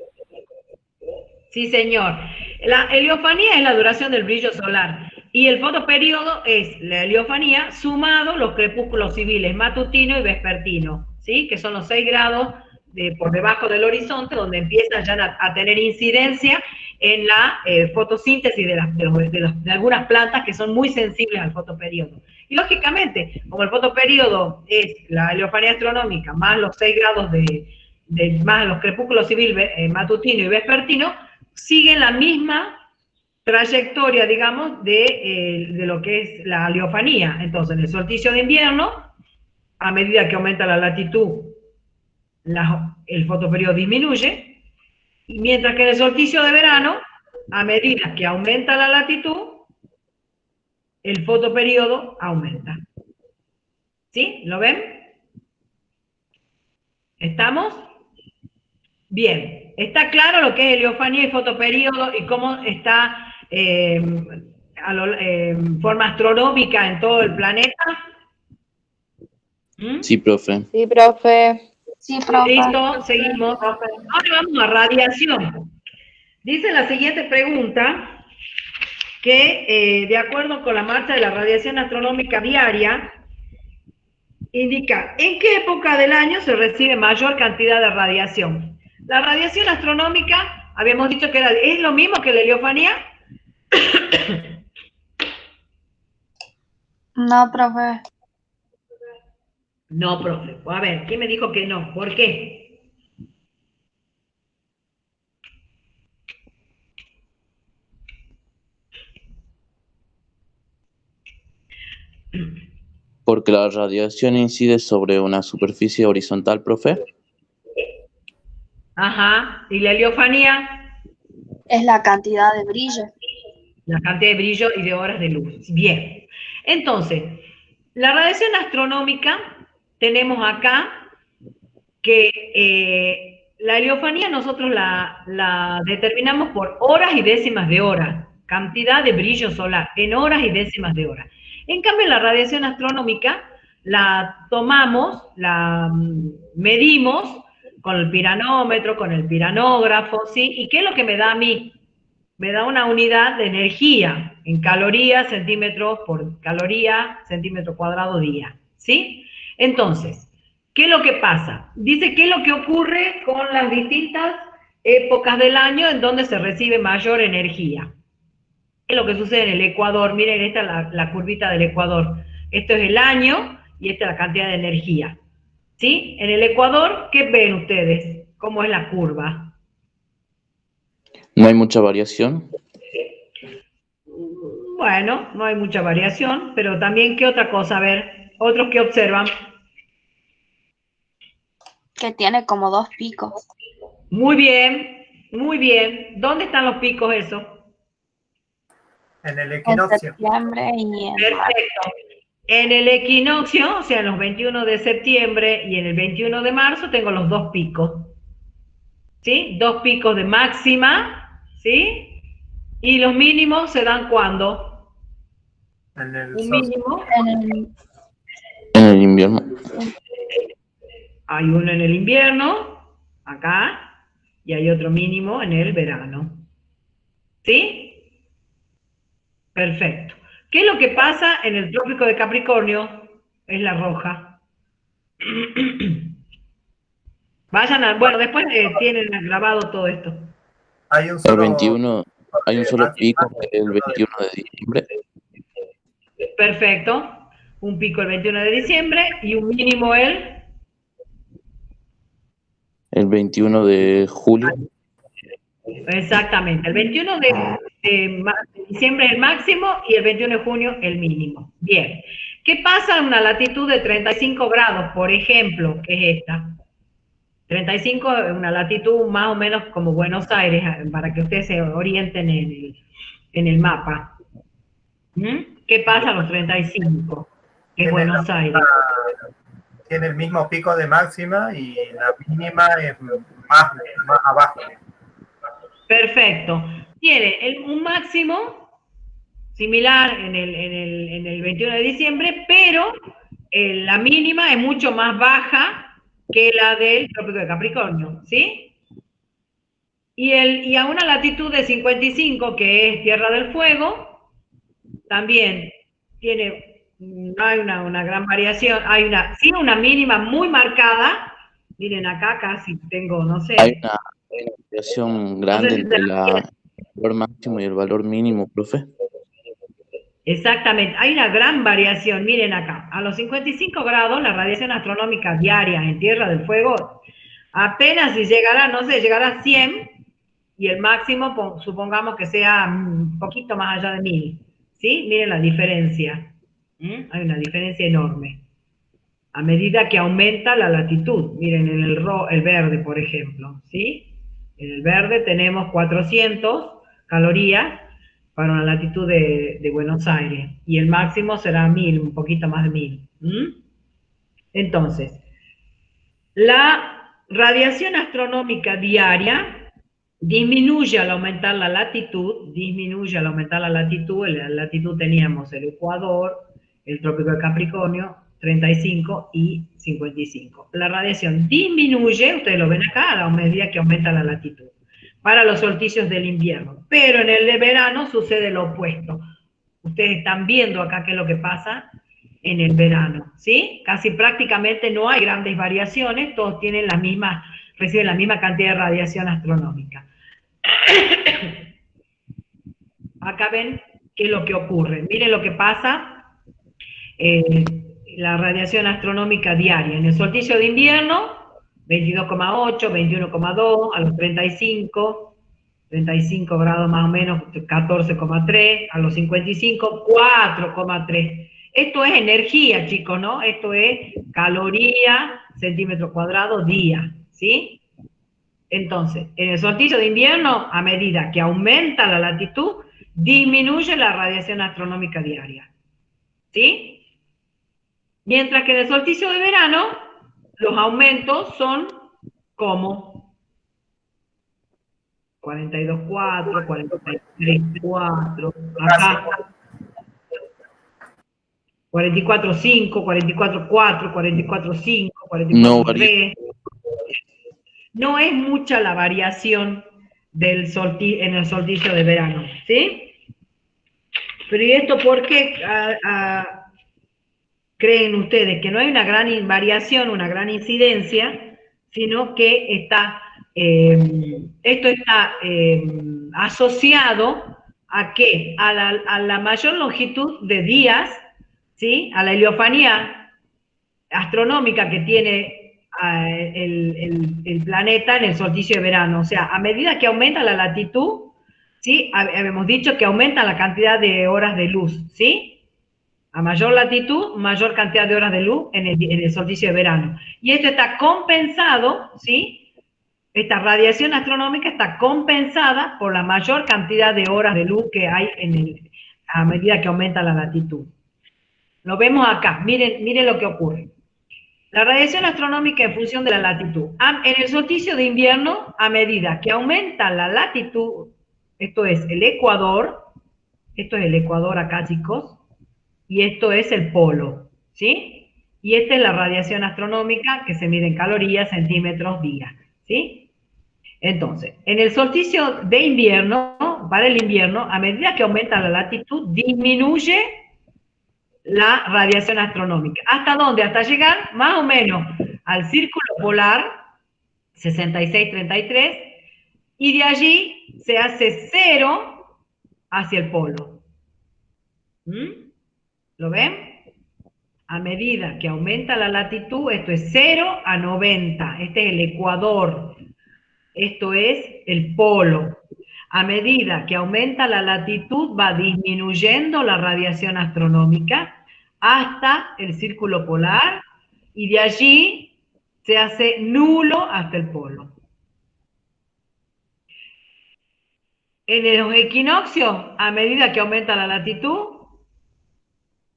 [SPEAKER 1] Sí, señor. La heliofanía es la duración del brillo solar y el fotoperiodo es la heliofanía sumado los crepúsculos civiles matutino y vespertino, ¿sí? Que son los 6 grados por debajo del horizonte, donde empiezan ya a tener incidencia en la fotosíntesis de algunas plantas que son muy sensibles al fotoperiodo. Y lógicamente, como el fotoperiodo es la heliofanía astronómica más los 6 grados más los crepúsculos civiles matutino y vespertino, siguen la misma trayectoria, digamos, de lo que es la heliofanía. Entonces, en el solsticio de invierno, a medida que aumenta la latitud, el fotoperiodo disminuye, y mientras que en el solsticio de verano, a medida que aumenta la latitud, el fotoperiodo aumenta. ¿Sí? ¿Lo ven? ¿Estamos? Bien. ¿Está claro lo que es heliofanía y fotoperiodo y cómo está en forma astronómica en todo el planeta?
[SPEAKER 5] Sí, profe.
[SPEAKER 7] Sí, profe.
[SPEAKER 8] Sí, profe.
[SPEAKER 1] Listo, seguimos. Ahora vamos a radiación. Dice la siguiente pregunta que, de acuerdo con la marcha de la radiación astronómica diaria, indica en qué época del año se recibe mayor cantidad de radiación. La radiación astronómica, habíamos dicho que es lo mismo que la heliofanía.
[SPEAKER 8] No, profe.
[SPEAKER 1] No, profe. A ver, ¿quién me dijo que no? ¿Por qué?
[SPEAKER 5] Porque la radiación incide sobre una superficie horizontal, profe.
[SPEAKER 1] Ajá. ¿Y la heliofanía?
[SPEAKER 8] Es la cantidad de brillo.
[SPEAKER 1] La cantidad de brillo y de horas de luz. Bien. Entonces, la radiación astronómica, tenemos acá que la heliofanía nosotros la determinamos por horas y décimas de hora, cantidad de brillo solar, en horas y décimas de hora. En cambio, la radiación astronómica la tomamos, la medimos con el piranómetro, con el piranógrafo, ¿sí? ¿Y qué es lo que me da a mí? Me da una unidad de energía en calorías, centímetros por caloría, centímetro cuadrado día, ¿sí? Entonces, ¿qué es lo que pasa? Dice qué es lo que ocurre con las distintas épocas del año en donde se recibe mayor energía. ¿Qué es lo que sucede en el Ecuador? Miren, esta es la curvita del Ecuador. Esto es el año y esta es la cantidad de energía, ¿sí? En el Ecuador, ¿qué ven ustedes? ¿Cómo es la curva?
[SPEAKER 5] No hay mucha variación.
[SPEAKER 1] Bueno, no hay mucha variación, pero también, ¿qué otra cosa? A ver, otros que observan.
[SPEAKER 8] Que tiene como 2 picos.
[SPEAKER 1] Muy bien, muy bien. ¿Dónde están los picos eso?
[SPEAKER 12] En el
[SPEAKER 8] En
[SPEAKER 12] equinoccio.
[SPEAKER 8] septiembre y en
[SPEAKER 1] Perfecto. En el equinoccio, o sea, en los 21 de septiembre y en el 21 de marzo, tengo los 2 picos. ¿Sí? 2 picos de máxima, ¿sí? Y los mínimos se dan ¿cuándo?
[SPEAKER 12] En el
[SPEAKER 1] Un mínimo.
[SPEAKER 5] En el invierno.
[SPEAKER 1] Hay uno en el invierno, acá, y hay otro mínimo en el verano. ¿Sí? Perfecto. ¿Qué es lo que pasa en el trópico de Capricornio? Es la roja. Vayan a... Bueno, después tienen grabado todo esto.
[SPEAKER 12] Hay un
[SPEAKER 5] El
[SPEAKER 12] solo,
[SPEAKER 5] 21, hay un solo pico que es el 21 de diciembre.
[SPEAKER 1] Perfecto. Un pico el 21 de diciembre y un mínimo el
[SPEAKER 5] 21 de julio.
[SPEAKER 1] Exactamente. El 21 de diciembre es el máximo y el 21 de junio el mínimo. Bien. ¿Qué pasa en una latitud de 35 grados, por ejemplo, que es esta? 35 es una latitud más o menos como Buenos Aires, para que ustedes se orienten en el mapa. ¿Qué pasa a los 35? Que es Buenos Aires.
[SPEAKER 12] tiene el mismo pico de máxima y la mínima es más abajo.
[SPEAKER 1] Perfecto. Tiene un máximo similar en el 21 de diciembre, pero la mínima es mucho más baja que la del trópico de Capricornio, ¿sí? Y a una latitud de 55, que es Tierra del Fuego, también no hay una gran variación, hay una mínima muy marcada. Miren acá casi tengo, no sé.
[SPEAKER 5] Hay una variación grande entre el valor máximo y el valor mínimo, profe.
[SPEAKER 1] Exactamente, hay una gran variación. Miren acá, a los 55 grados la radiación astronómica diaria en Tierra del Fuego apenas si llegará, no sé, llegará a 100 y el máximo supongamos que sea un poquito más allá de 1000, ¿sí? Miren la diferencia. Hay una diferencia enorme a medida que aumenta la latitud. Miren en el verde, por ejemplo, ¿sí? En el verde tenemos 400 calorías para una latitud de Buenos Aires, y el máximo será 1000, un poquito más de 1000. Entonces, la radiación astronómica diaria disminuye al aumentar la latitud, en la latitud teníamos el Ecuador, el trópico de Capricornio, 35 y 55. La radiación disminuye, ustedes lo ven acá, a medida que aumenta la latitud, para los solsticios del invierno. Pero en el de verano sucede lo opuesto. Ustedes están viendo acá qué es lo que pasa en el verano, ¿sí? Casi prácticamente no hay grandes variaciones, todos tienen reciben la misma cantidad de radiación astronómica. Acá ven qué es lo que ocurre. Miren lo que pasa, la radiación astronómica diaria. En el solsticio de invierno, 22,8, 21,2, a los 35 grados más o menos, 14,3, a los 55, 4,3. Esto es energía, chicos, ¿no? Esto es caloría, centímetro cuadrado, día, ¿sí? Entonces, en el solsticio de invierno, a medida que aumenta la latitud, disminuye la radiación astronómica diaria, ¿sí? Mientras que en el solsticio de verano, los aumentos son como 42,4, 43,4, acá 44,5, 44,4, 44,5,
[SPEAKER 5] No varía.
[SPEAKER 1] 44,3. No es mucha la variación del en el solsticio de verano, ¿sí? Pero ¿y esto por qué creen ustedes? Que no hay una gran variación, una gran incidencia, sino que esto está asociado ¿a qué? A la mayor longitud de días, ¿sí? A la heliofanía astronómica que tiene el planeta en el solsticio de verano. O sea, a medida que aumenta la latitud, ¿sí? Habíamos dicho que aumenta la cantidad de horas de luz, ¿sí? A mayor latitud, mayor cantidad de horas de luz en el solsticio de verano. Y esto está compensado, ¿sí? Esta radiación astronómica está compensada por la mayor cantidad de horas de luz que hay a medida que aumenta la latitud. Lo vemos acá, miren lo que ocurre. La radiación astronómica en función de la latitud. En el solsticio de invierno, a medida que aumenta la latitud, esto es el ecuador acá, chicos, y esto es el polo, ¿sí? Y esta es la radiación astronómica que se mide en calorías, centímetros, días, ¿sí? Entonces, en el solsticio de invierno, para el invierno, a medida que aumenta la latitud, disminuye la radiación astronómica. ¿Hasta dónde? Hasta llegar más o menos al círculo polar, 66,33, y de allí se hace cero hacia el polo. ¿Lo ven? A medida que aumenta la latitud, esto es 0 a 90, este es el ecuador, esto es el polo. A medida que aumenta la latitud, va disminuyendo la radiación astronómica hasta el círculo polar y de allí se hace nulo hasta el polo. En los equinoccios, a medida que aumenta la latitud,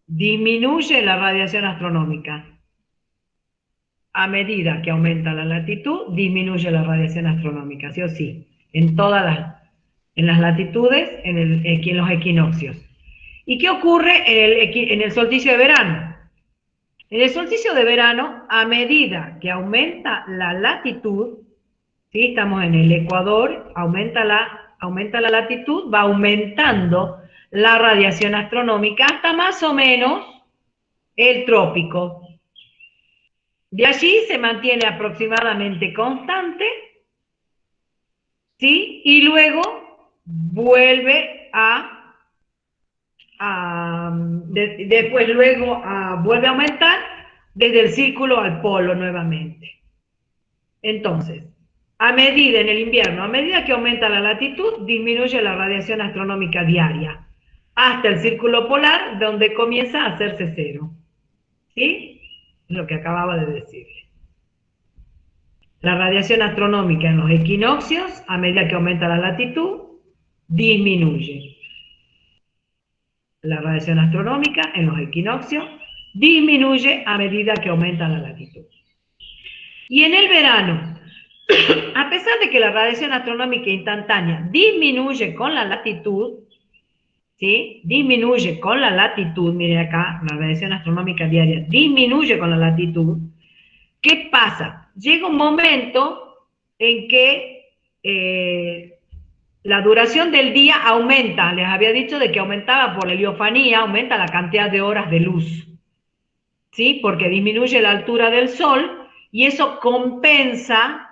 [SPEAKER 1] disminuye la radiación astronómica. A medida que aumenta la latitud, disminuye la radiación astronómica, sí o sí, en las latitudes, en los equinoccios. ¿Y qué ocurre en el solsticio de verano? En el solsticio de verano, a medida que aumenta la latitud, ¿sí? Estamos en el ecuador, aumenta la latitud, va aumentando la radiación astronómica hasta más o menos el trópico. De allí se mantiene aproximadamente constante, ¿sí? Y luego vuelve vuelve a aumentar desde el círculo al polo nuevamente. Entonces, en el invierno, a medida que aumenta la latitud, disminuye la radiación astronómica diaria, hasta el círculo polar, donde comienza a hacerse cero. ¿Sí? Lo que acababa de decirle. La radiación astronómica en los equinoccios, a medida que aumenta la latitud, disminuye. La radiación astronómica en los equinoccios disminuye a medida que aumenta la latitud. Y en el verano, a pesar de que la radiación astronómica instantánea disminuye con la latitud, ¿sí? Disminuye con la latitud, miren acá, la radiación astronómica diaria disminuye con la latitud. ¿Qué pasa? Llega un momento en que la duración del día aumenta. Les había dicho de que aumentaba por la heliofanía, aumenta la cantidad de horas de luz, ¿sí? Porque disminuye la altura del Sol y eso compensa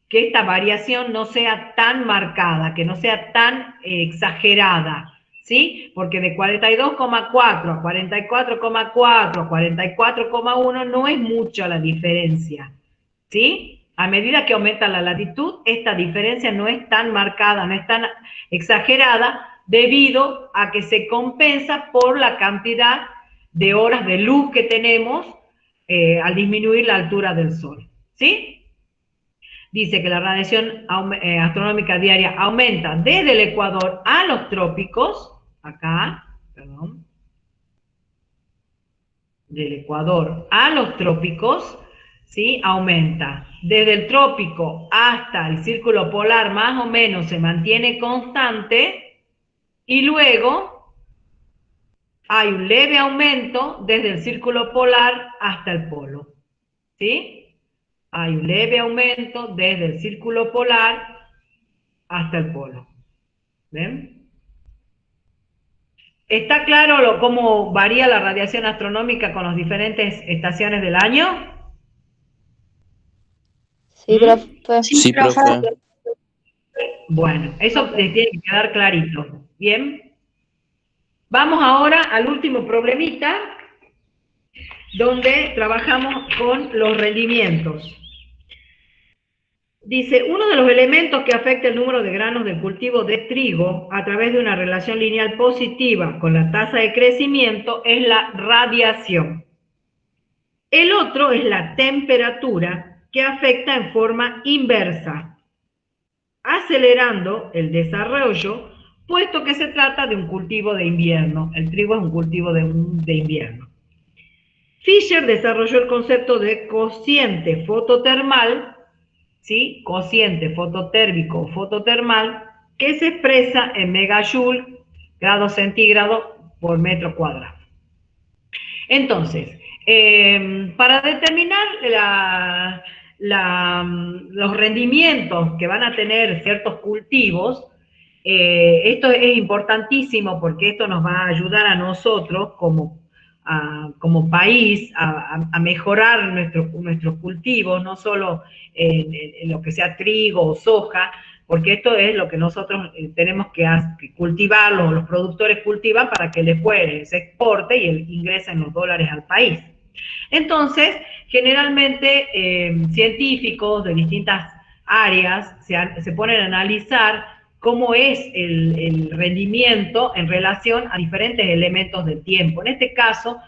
[SPEAKER 1] que esta variación no sea tan marcada, que no sea tan exagerada, ¿sí? Porque de 42,4 a 44,4 a 44,1 no es mucha la diferencia, ¿sí? A medida que aumenta la latitud, esta diferencia no es tan marcada, no es tan exagerada, debido a que se compensa por la cantidad de horas de luz que tenemos al disminuir la altura del Sol, ¿sí? Dice que la radiación astronómica diaria aumenta desde el Ecuador a los trópicos, acá, perdón, del Ecuador a los trópicos, ¿sí? Aumenta. Desde el trópico hasta el círculo polar más o menos se mantiene constante y luego hay un leve aumento desde el círculo polar hasta el polo, ¿sí? Hay un leve aumento desde el círculo polar hasta el polo. ¿Ven? ¿Está claro cómo varía la radiación astronómica con las diferentes estaciones del año?
[SPEAKER 7] Sí, profe.
[SPEAKER 5] Sí, profe.
[SPEAKER 1] Bueno, eso les tiene que quedar clarito. Bien. Vamos ahora al último problemita, donde trabajamos con los rendimientos. Dice, uno de los elementos que afecta el número de granos del cultivo de trigo a través de una relación lineal positiva con la tasa de crecimiento es la radiación. El otro es la temperatura, que afecta en forma inversa, acelerando el desarrollo, puesto que se trata de un cultivo de invierno. El trigo es un cultivo de invierno. Fisher desarrolló el concepto de cociente fototermal, ¿sí? Cociente fototérmico o fototermal, que se expresa en megajoule, grados centígrados por metro cuadrado. Entonces, para determinar los rendimientos que van a tener ciertos cultivos, esto es importantísimo porque esto nos va a ayudar a nosotros como país a mejorar nuestros cultivos, no solo en lo que sea trigo o soja, porque esto es lo que nosotros tenemos que cultivar, los productores cultivan para que después se exporte y ingresen los dólares al país. Entonces, generalmente científicos de distintas áreas se ponen a analizar cómo es el rendimiento en relación a diferentes elementos del tiempo. En este caso,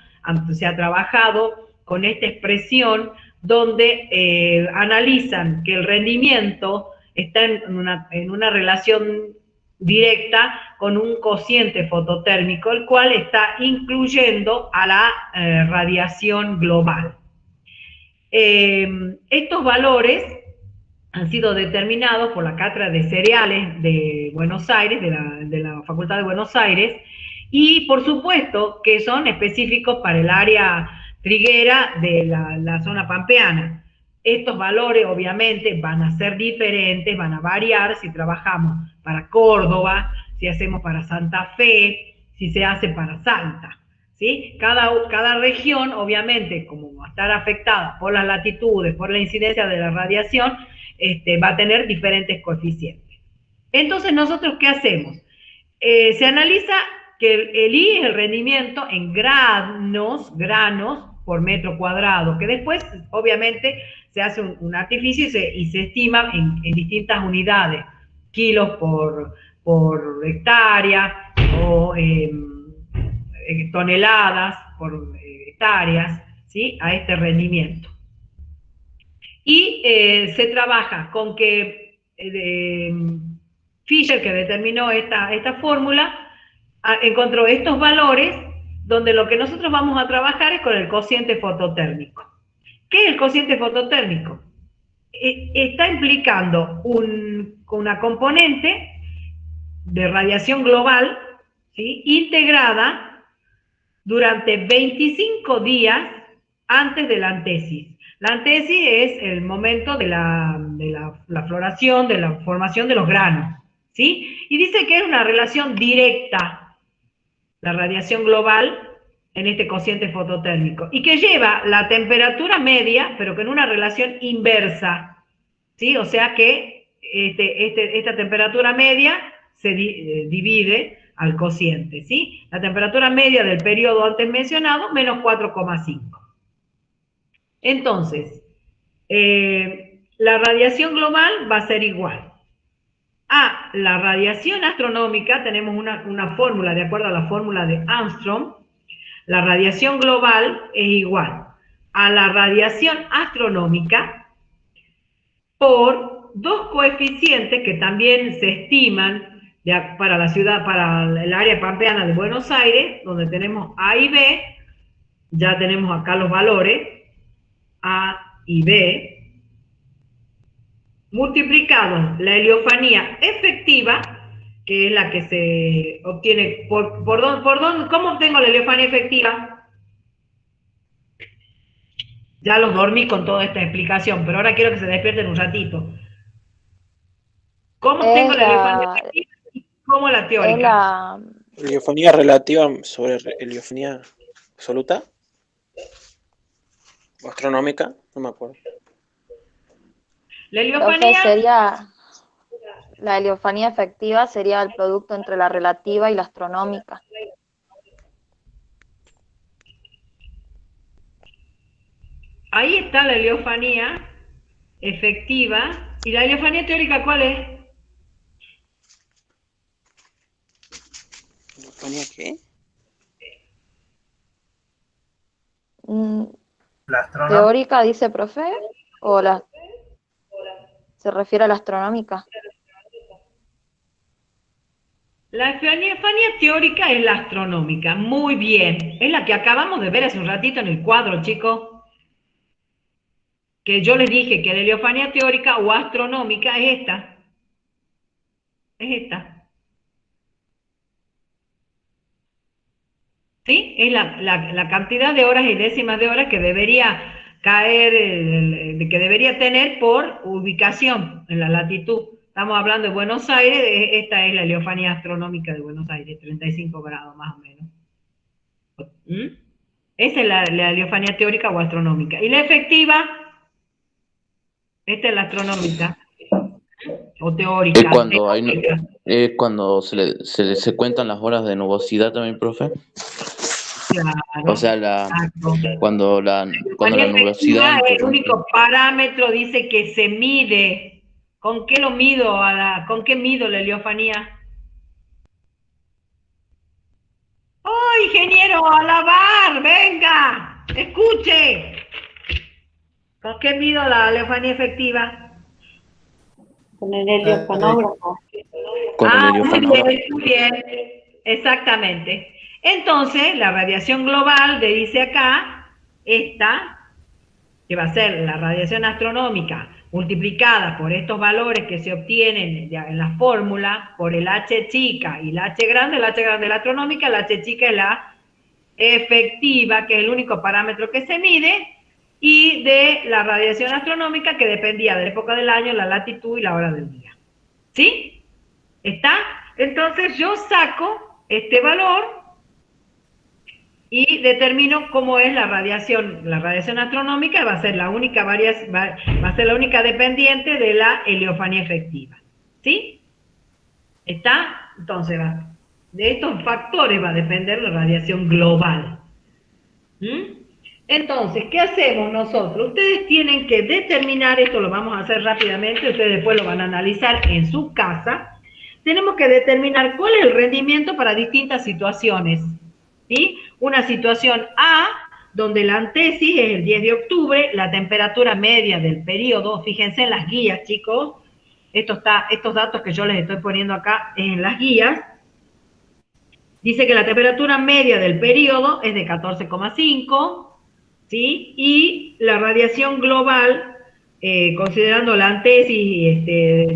[SPEAKER 1] se ha trabajado con esta expresión donde analizan que el rendimiento está en una relación directa con un cociente fototérmico, el cual está incluyendo a la radiación global. Estos valores han sido determinados por la Cátedra de Cereales de Buenos Aires, de la Facultad de Buenos Aires, y por supuesto que son específicos para el área triguera de la zona pampeana. Estos valores obviamente van a ser diferentes, van a variar si trabajamos para Córdoba, si hacemos para Santa Fe, si se hace para Salta, ¿sí? Cada región obviamente, como va a estar afectada por las latitudes, por la incidencia de la radiación, va a tener diferentes coeficientes. Entonces, ¿nosotros qué hacemos? Se analiza que el I es el rendimiento en granos por metro cuadrado, que después, obviamente, se hace un artificio y se estima en distintas unidades, kilos por hectárea o toneladas por hectáreas, ¿sí? A este rendimiento. Y se trabaja con que Fisher, que determinó esta fórmula, encontró estos valores donde lo que nosotros vamos a trabajar es con el cociente fototérmico. ¿Qué es el cociente fototérmico? Está implicando una componente de radiación global, ¿sí? Integrada durante 25 días antes de la antesis. La antesis es el momento de la floración, de la formación de los granos, ¿sí? Y dice que es una relación directa, la radiación global en este cociente fototérmico, y que lleva la temperatura media, pero que en una relación inversa, ¿sí? O sea que esta temperatura media se divide al cociente, ¿sí? La temperatura media del periodo antes mencionado, menos 4,5. Entonces, la radiación global va a ser igual a la radiación astronómica, tenemos una fórmula, de acuerdo a la fórmula de Armstrong, la radiación global es igual a la radiación astronómica por dos coeficientes que también se estiman para la ciudad, para el área pampeana de Buenos Aires, donde tenemos A y B, ya tenemos acá los valores, A y B, multiplicado la heliofanía efectiva, que es la que se obtiene ¿cómo obtengo la heliofanía efectiva? Ya los dormí con toda esta explicación, pero ahora quiero que se despierten un ratito. ¿Cómo obtengo la heliofanía efectiva y cómo la teórica?
[SPEAKER 13] ¿Heliofanía relativa sobre heliofanía absoluta? ¿O astronómica? No me acuerdo.
[SPEAKER 1] La heliofanía
[SPEAKER 7] la heliofanía efectiva sería el producto entre la relativa y la astronómica.
[SPEAKER 1] Ahí está la heliofanía efectiva. ¿Y la heliofanía teórica cuál es?
[SPEAKER 13] ¿Heliofanía qué?
[SPEAKER 7] ¿Teórica dice profe? ¿O se refiere a la astronómica?
[SPEAKER 1] La heliofanía teórica es la astronómica. Muy bien. Es la que acabamos de ver hace un ratito en el cuadro, chicos. Que yo les dije que la heliofanía teórica o astronómica es esta. Es esta. ¿Sí? Es la cantidad de horas y décimas de horas que debería caer, que debería tener por ubicación en la latitud. Estamos hablando de Buenos Aires, esta es la heliofanía astronómica de Buenos Aires, 35 grados más o menos. Esa es la heliofanía teórica o astronómica. Y la efectiva, esta es la astronómica o teórica.
[SPEAKER 5] Es cuando se cuentan las horas de nubosidad también, profe.
[SPEAKER 1] Claro,
[SPEAKER 5] o sea, cuando la nubosidad...
[SPEAKER 1] El único parámetro dice que se mide. ¿Con qué lo mido? ¿Con qué mido la heliofanía? ¡Oh, ingeniero, a lavar! ¡Venga! ¡Escuche! ¿Con qué mido la heliofanía efectiva?
[SPEAKER 4] Con el heliofonógrafo.
[SPEAKER 1] Muy bien. Exactamente. Entonces, la radiación global, dice acá, esta, que va a ser la radiación astronómica multiplicada por estos valores que se obtienen en la fórmula, por el H chica y la H grande es la astronómica, la H chica es la efectiva, que es el único parámetro que se mide, y de la radiación astronómica, que dependía de la época del año, la latitud y la hora del día. ¿Sí? ¿Está? Entonces yo saco este valor y determino cómo es la radiación. La radiación astronómica va a ser la única va a ser la única dependiente de la heliofanía efectiva. ¿Sí? ¿Está? Entonces, de estos factores va a depender la radiación global. Entonces, ¿qué hacemos nosotros? Ustedes tienen que determinar, esto lo vamos a hacer rápidamente, ustedes después lo van a analizar en su casa. Tenemos que determinar cuál es el rendimiento para distintas situaciones. ¿Sí? Una situación A, donde la antesis es el 10 de octubre, la temperatura media del periodo, fíjense en las guías, chicos, estos datos que yo les estoy poniendo acá en las guías, dice que la temperatura media del periodo es de 14,5, ¿sí? Y la radiación global, considerando la antesis,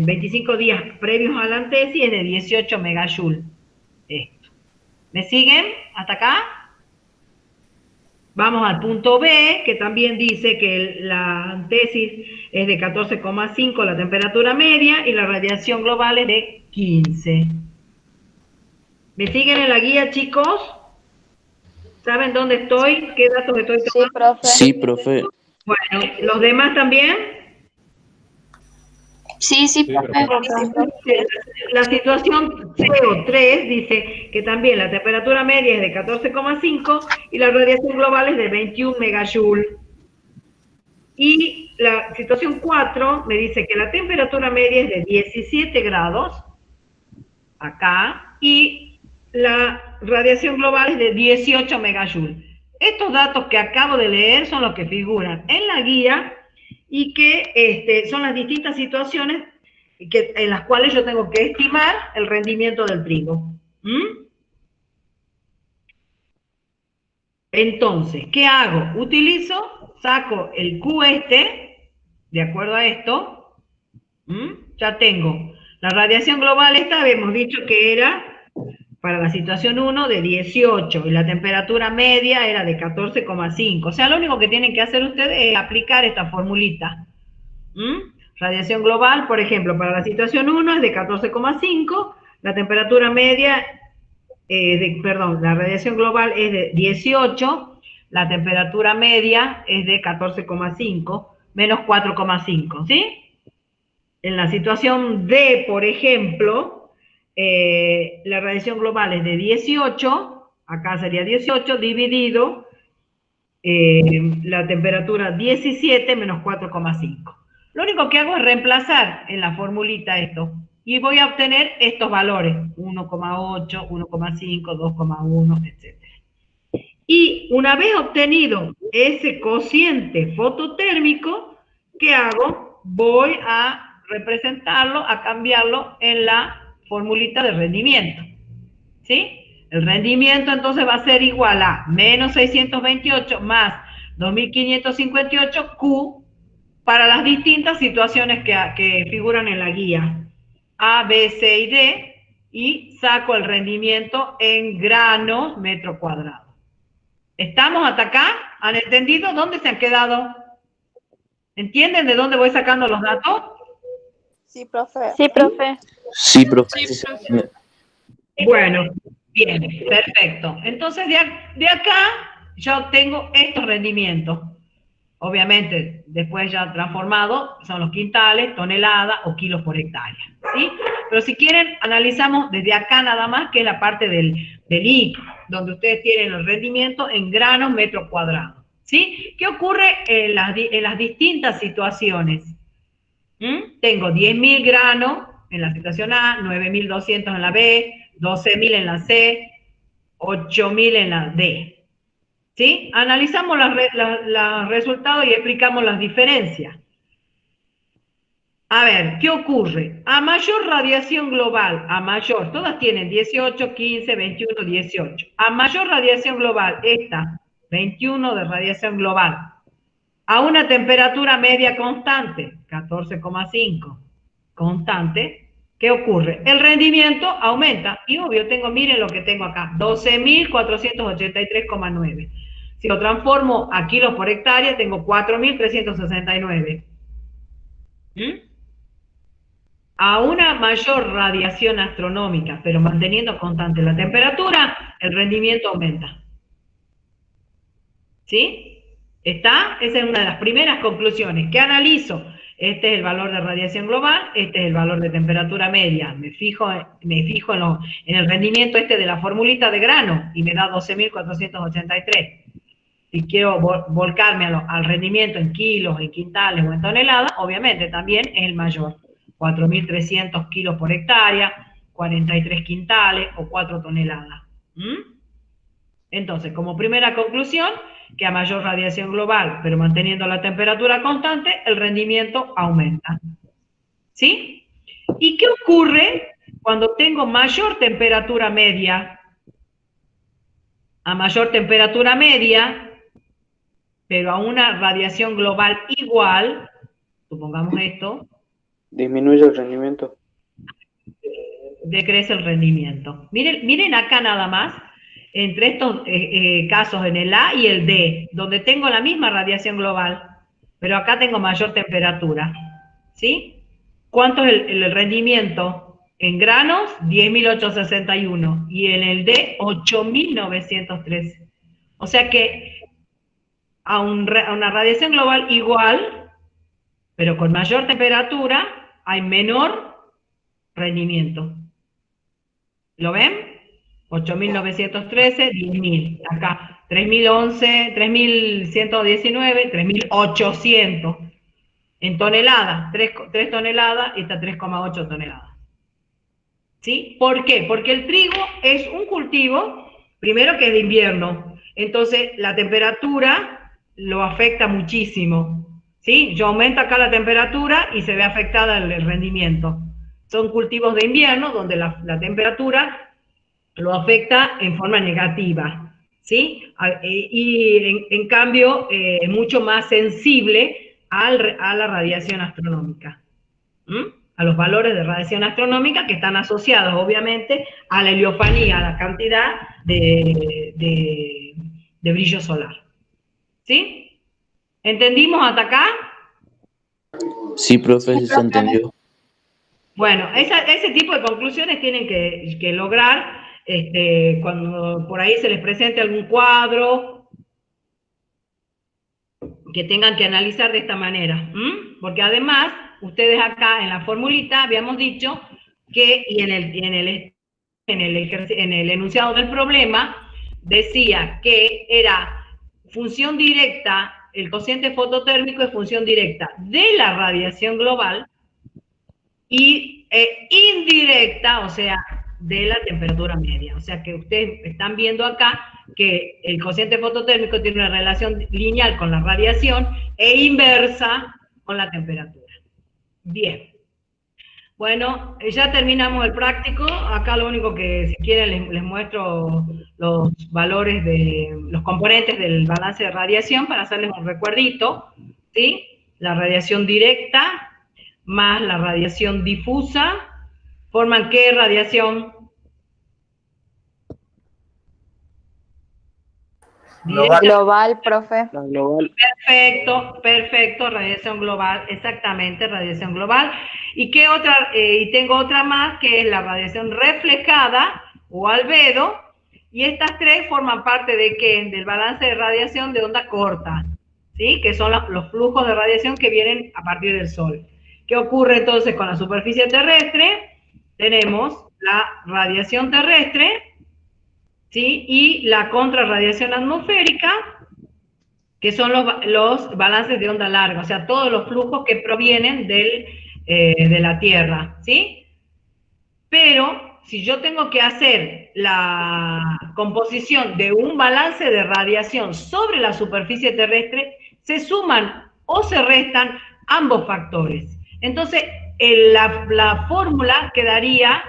[SPEAKER 1] 25 días previos a la antesis, es de 18 megajoule. ¿Me siguen hasta acá? Vamos al punto B, que también dice que la antesis es de 14,5 la temperatura media y la radiación global es de 15. ¿Me siguen en la guía, chicos? ¿Saben dónde estoy? ¿Qué datos estoy tomando?
[SPEAKER 5] Sí, profe.
[SPEAKER 1] Bueno, ¿los demás también?
[SPEAKER 8] Sí, profe.
[SPEAKER 1] La situación CO3 dice que también la temperatura media es de 14,5 y la radiación global es de 21 megajoule. Y la situación 4 me dice que la temperatura media es de 17 grados acá, y la radiación global es de 18 megajoules. Estos datos que acabo de leer son los que figuran en la guía y que son las distintas situaciones en las cuales yo tengo que estimar el rendimiento del trigo. Entonces, ¿qué hago? Saco el Q de acuerdo a esto, ya tengo la radiación global esta, habíamos dicho que era para la situación 1 de 18 y la temperatura media era de 14,5. O sea, lo único que tienen que hacer ustedes es aplicar esta formulita. Radiación global, por ejemplo, para la situación 1 es de 14,5, la temperatura media, la radiación global es de 18, la temperatura media es de 14,5, menos 4,5, ¿sí? En la situación D, por ejemplo, la radiación global es de 18, acá sería 18, dividido la temperatura 17 menos 4,5. Lo único que hago es reemplazar en la formulita esto, y voy a obtener estos valores, 1,8, 1,5, 2,1, etc. Y una vez obtenido ese cociente fototérmico, ¿qué hago? Voy a representarlo, a cambiarlo en la formulita de rendimiento, ¿sí? El rendimiento entonces va a ser igual a menos 628 más 2558 Q para las distintas situaciones que figuran en la guía A, B, C y D, y saco el rendimiento en granos metro cuadrado. ¿Estamos hasta acá? ¿Han entendido? ¿Dónde se han quedado? ¿Entienden de dónde voy sacando los datos?
[SPEAKER 11] Sí, profe.
[SPEAKER 4] Sí, profe.
[SPEAKER 5] Sí, profe.
[SPEAKER 1] Bueno, bien, perfecto. Entonces, de acá yo obtengo estos rendimientos. Obviamente, después ya transformado, son los quintales, toneladas o kilos por hectárea, ¿sí? Pero si quieren, analizamos desde acá nada más, que es la parte del I, donde ustedes tienen el rendimiento en granos metro cuadrado, ¿sí? ¿Qué ocurre en las distintas situaciones? Tengo 10.000 granos en la situación A, 9.200 en la B, 12.000 en la C, 8.000 en la D. ¿Sí? Analizamos los resultados y explicamos las diferencias. A ver, ¿qué ocurre? A mayor radiación global, todas tienen 18, 15, 21, 18. A mayor radiación global, esta, 21 de radiación global, a una temperatura media constante, 14,5, constante, ¿qué ocurre? El rendimiento aumenta, y obvio, miren lo que tengo acá, 12.483,9. Si lo transformo a kilos por hectárea, tengo 4.369. A una mayor radiación astronómica, pero manteniendo constante la temperatura, el rendimiento aumenta. ¿Sí? ¿Está? Esa es una de las primeras conclusiones. ¿Qué analizo? Este es el valor de radiación global, este es el valor de temperatura media. Me fijo en el rendimiento de la formulita de grano y me da 12.483. Si quiero volcarme al rendimiento en kilos, en quintales o en toneladas, obviamente también es el mayor. 4.300 kilos por hectárea, 43 quintales o 4 toneladas. Entonces, como primera conclusión, que a mayor radiación global, pero manteniendo la temperatura constante, el rendimiento aumenta. ¿Sí? ¿Y qué ocurre cuando tengo mayor temperatura media? A mayor temperatura media, pero a una radiación global igual, supongamos esto.
[SPEAKER 13] Disminuye el rendimiento.
[SPEAKER 1] Decrece el rendimiento. Miren acá nada más, entre estos casos en el A y el D, donde tengo la misma radiación global, pero acá tengo mayor temperatura. ¿Sí? ¿Cuánto es el rendimiento? En granos, 10.861, y en el D, 8.913. O sea que a una radiación global igual, pero con mayor temperatura, hay menor rendimiento. ¿Lo ven? 8.913, 10.000. Acá, 3.011, 3.119, 3.800. En toneladas, 3 toneladas y está 3,8 toneladas. ¿Sí? ¿Por qué? Porque el trigo es un cultivo, primero que es de invierno, entonces la temperatura lo afecta muchísimo, ¿sí? Yo aumento acá la temperatura y se ve afectada el rendimiento. Son cultivos de invierno donde la temperatura lo afecta en forma negativa, ¿sí? Y en cambio, mucho más sensible a la radiación astronómica. A los valores de radiación astronómica que están asociados, obviamente, a la heliofanía, a la cantidad de brillo solar. ¿Sí? ¿Entendimos hasta acá?
[SPEAKER 5] Sí, profe, sí se entendió.
[SPEAKER 1] Bueno, ese tipo de conclusiones tienen que lograr cuando por ahí se les presente algún cuadro que tengan que analizar de esta manera. Porque además, ustedes acá en la formulita habíamos dicho que, y en el enunciado del problema, decía que era función directa, el cociente fototérmico es función directa de la radiación global y indirecta, o sea, de la temperatura media. O sea que ustedes están viendo acá que el cociente fototérmico tiene una relación lineal con la radiación e inversa con la temperatura. Bien. Bueno, ya terminamos el práctico. Acá lo único que, si quieren, les muestro los valores de los componentes del balance de radiación para hacerles un recuerdito, ¿sí? La radiación directa más la radiación difusa, ¿forman qué radiación?
[SPEAKER 7] Global, profe.
[SPEAKER 3] Global.
[SPEAKER 1] Perfecto, radiación global, exactamente, radiación global. ¿Y qué otra? Y tengo otra más, que es la radiación reflejada, o albedo, y estas tres forman parte de ¿qué? Del balance de radiación de onda corta, ¿sí? Que son los flujos de radiación que vienen a partir del Sol. ¿Qué ocurre entonces con la superficie terrestre? Tenemos la radiación terrestre, ¿sí? Y la contrarradiación atmosférica, que son los balances de onda larga, o sea, todos los flujos que provienen de la Tierra, ¿sí? Pero si yo tengo que hacer la composición de un balance de radiación sobre la superficie terrestre, se suman o se restan ambos factores. Entonces, la fórmula quedaría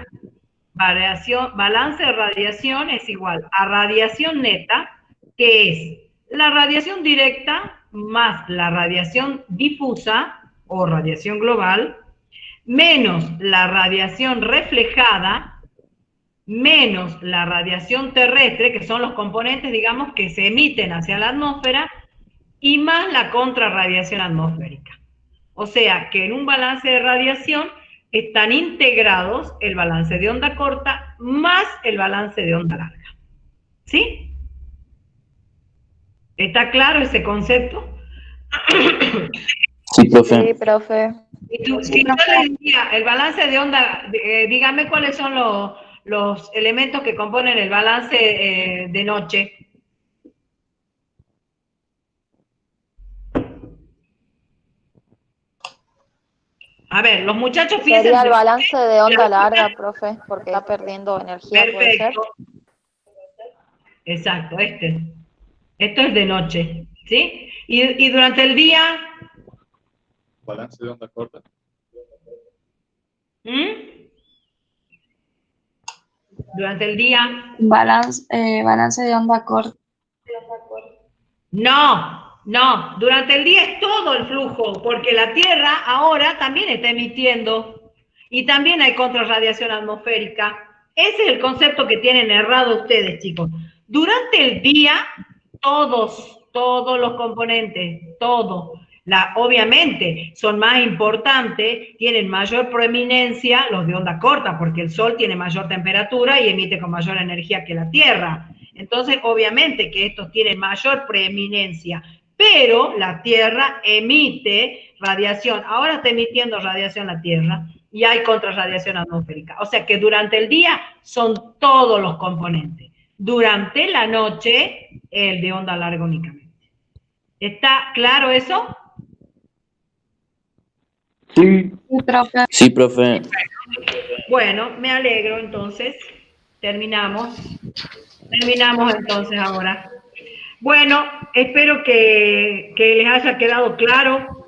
[SPEAKER 1] balance de radiación es igual a radiación neta, que es la radiación directa más la radiación difusa o radiación global, menos la radiación reflejada, menos la radiación terrestre, que son los componentes, digamos, que se emiten hacia la atmósfera, y más la contrarradiación atmosférica. O sea, que en un balance de radiación están integrados el balance de onda corta más el balance de onda larga. ¿Sí? ¿Está claro ese concepto?
[SPEAKER 5] Sí, profe.
[SPEAKER 7] Sí, profe.
[SPEAKER 1] Si yo les diría el balance de onda, dígame cuáles son los elementos que componen el balance de noche. A ver, los muchachos piensan...
[SPEAKER 7] Sería el balance de onda larga, profe, porque está perdiendo energía, ¿puede ser?
[SPEAKER 1] Exacto, esto es de noche, ¿sí? Y durante el día...
[SPEAKER 15] Balance de onda corta.
[SPEAKER 1] Durante el día...
[SPEAKER 8] Balance de onda corta.
[SPEAKER 1] No, durante el día es todo el flujo, porque la Tierra ahora también está emitiendo y también hay contrarradiación atmosférica. Ese es el concepto que tienen errado ustedes, chicos. Durante el día, todos los componentes, obviamente son más importantes, tienen mayor proeminencia los de onda corta, porque el Sol tiene mayor temperatura y emite con mayor energía que la Tierra. Entonces, obviamente que estos tienen mayor preeminencia, pero la Tierra emite radiación. Ahora está emitiendo radiación la Tierra y hay contrarradiación atmosférica. O sea que durante el día son todos los componentes. Durante la noche, el de onda larga únicamente. ¿Está claro eso?
[SPEAKER 5] Sí.
[SPEAKER 8] Sí, profe.
[SPEAKER 5] Sí, profe.
[SPEAKER 1] Bueno, me alegro entonces. Terminamos entonces ahora. Bueno, espero que les haya quedado claro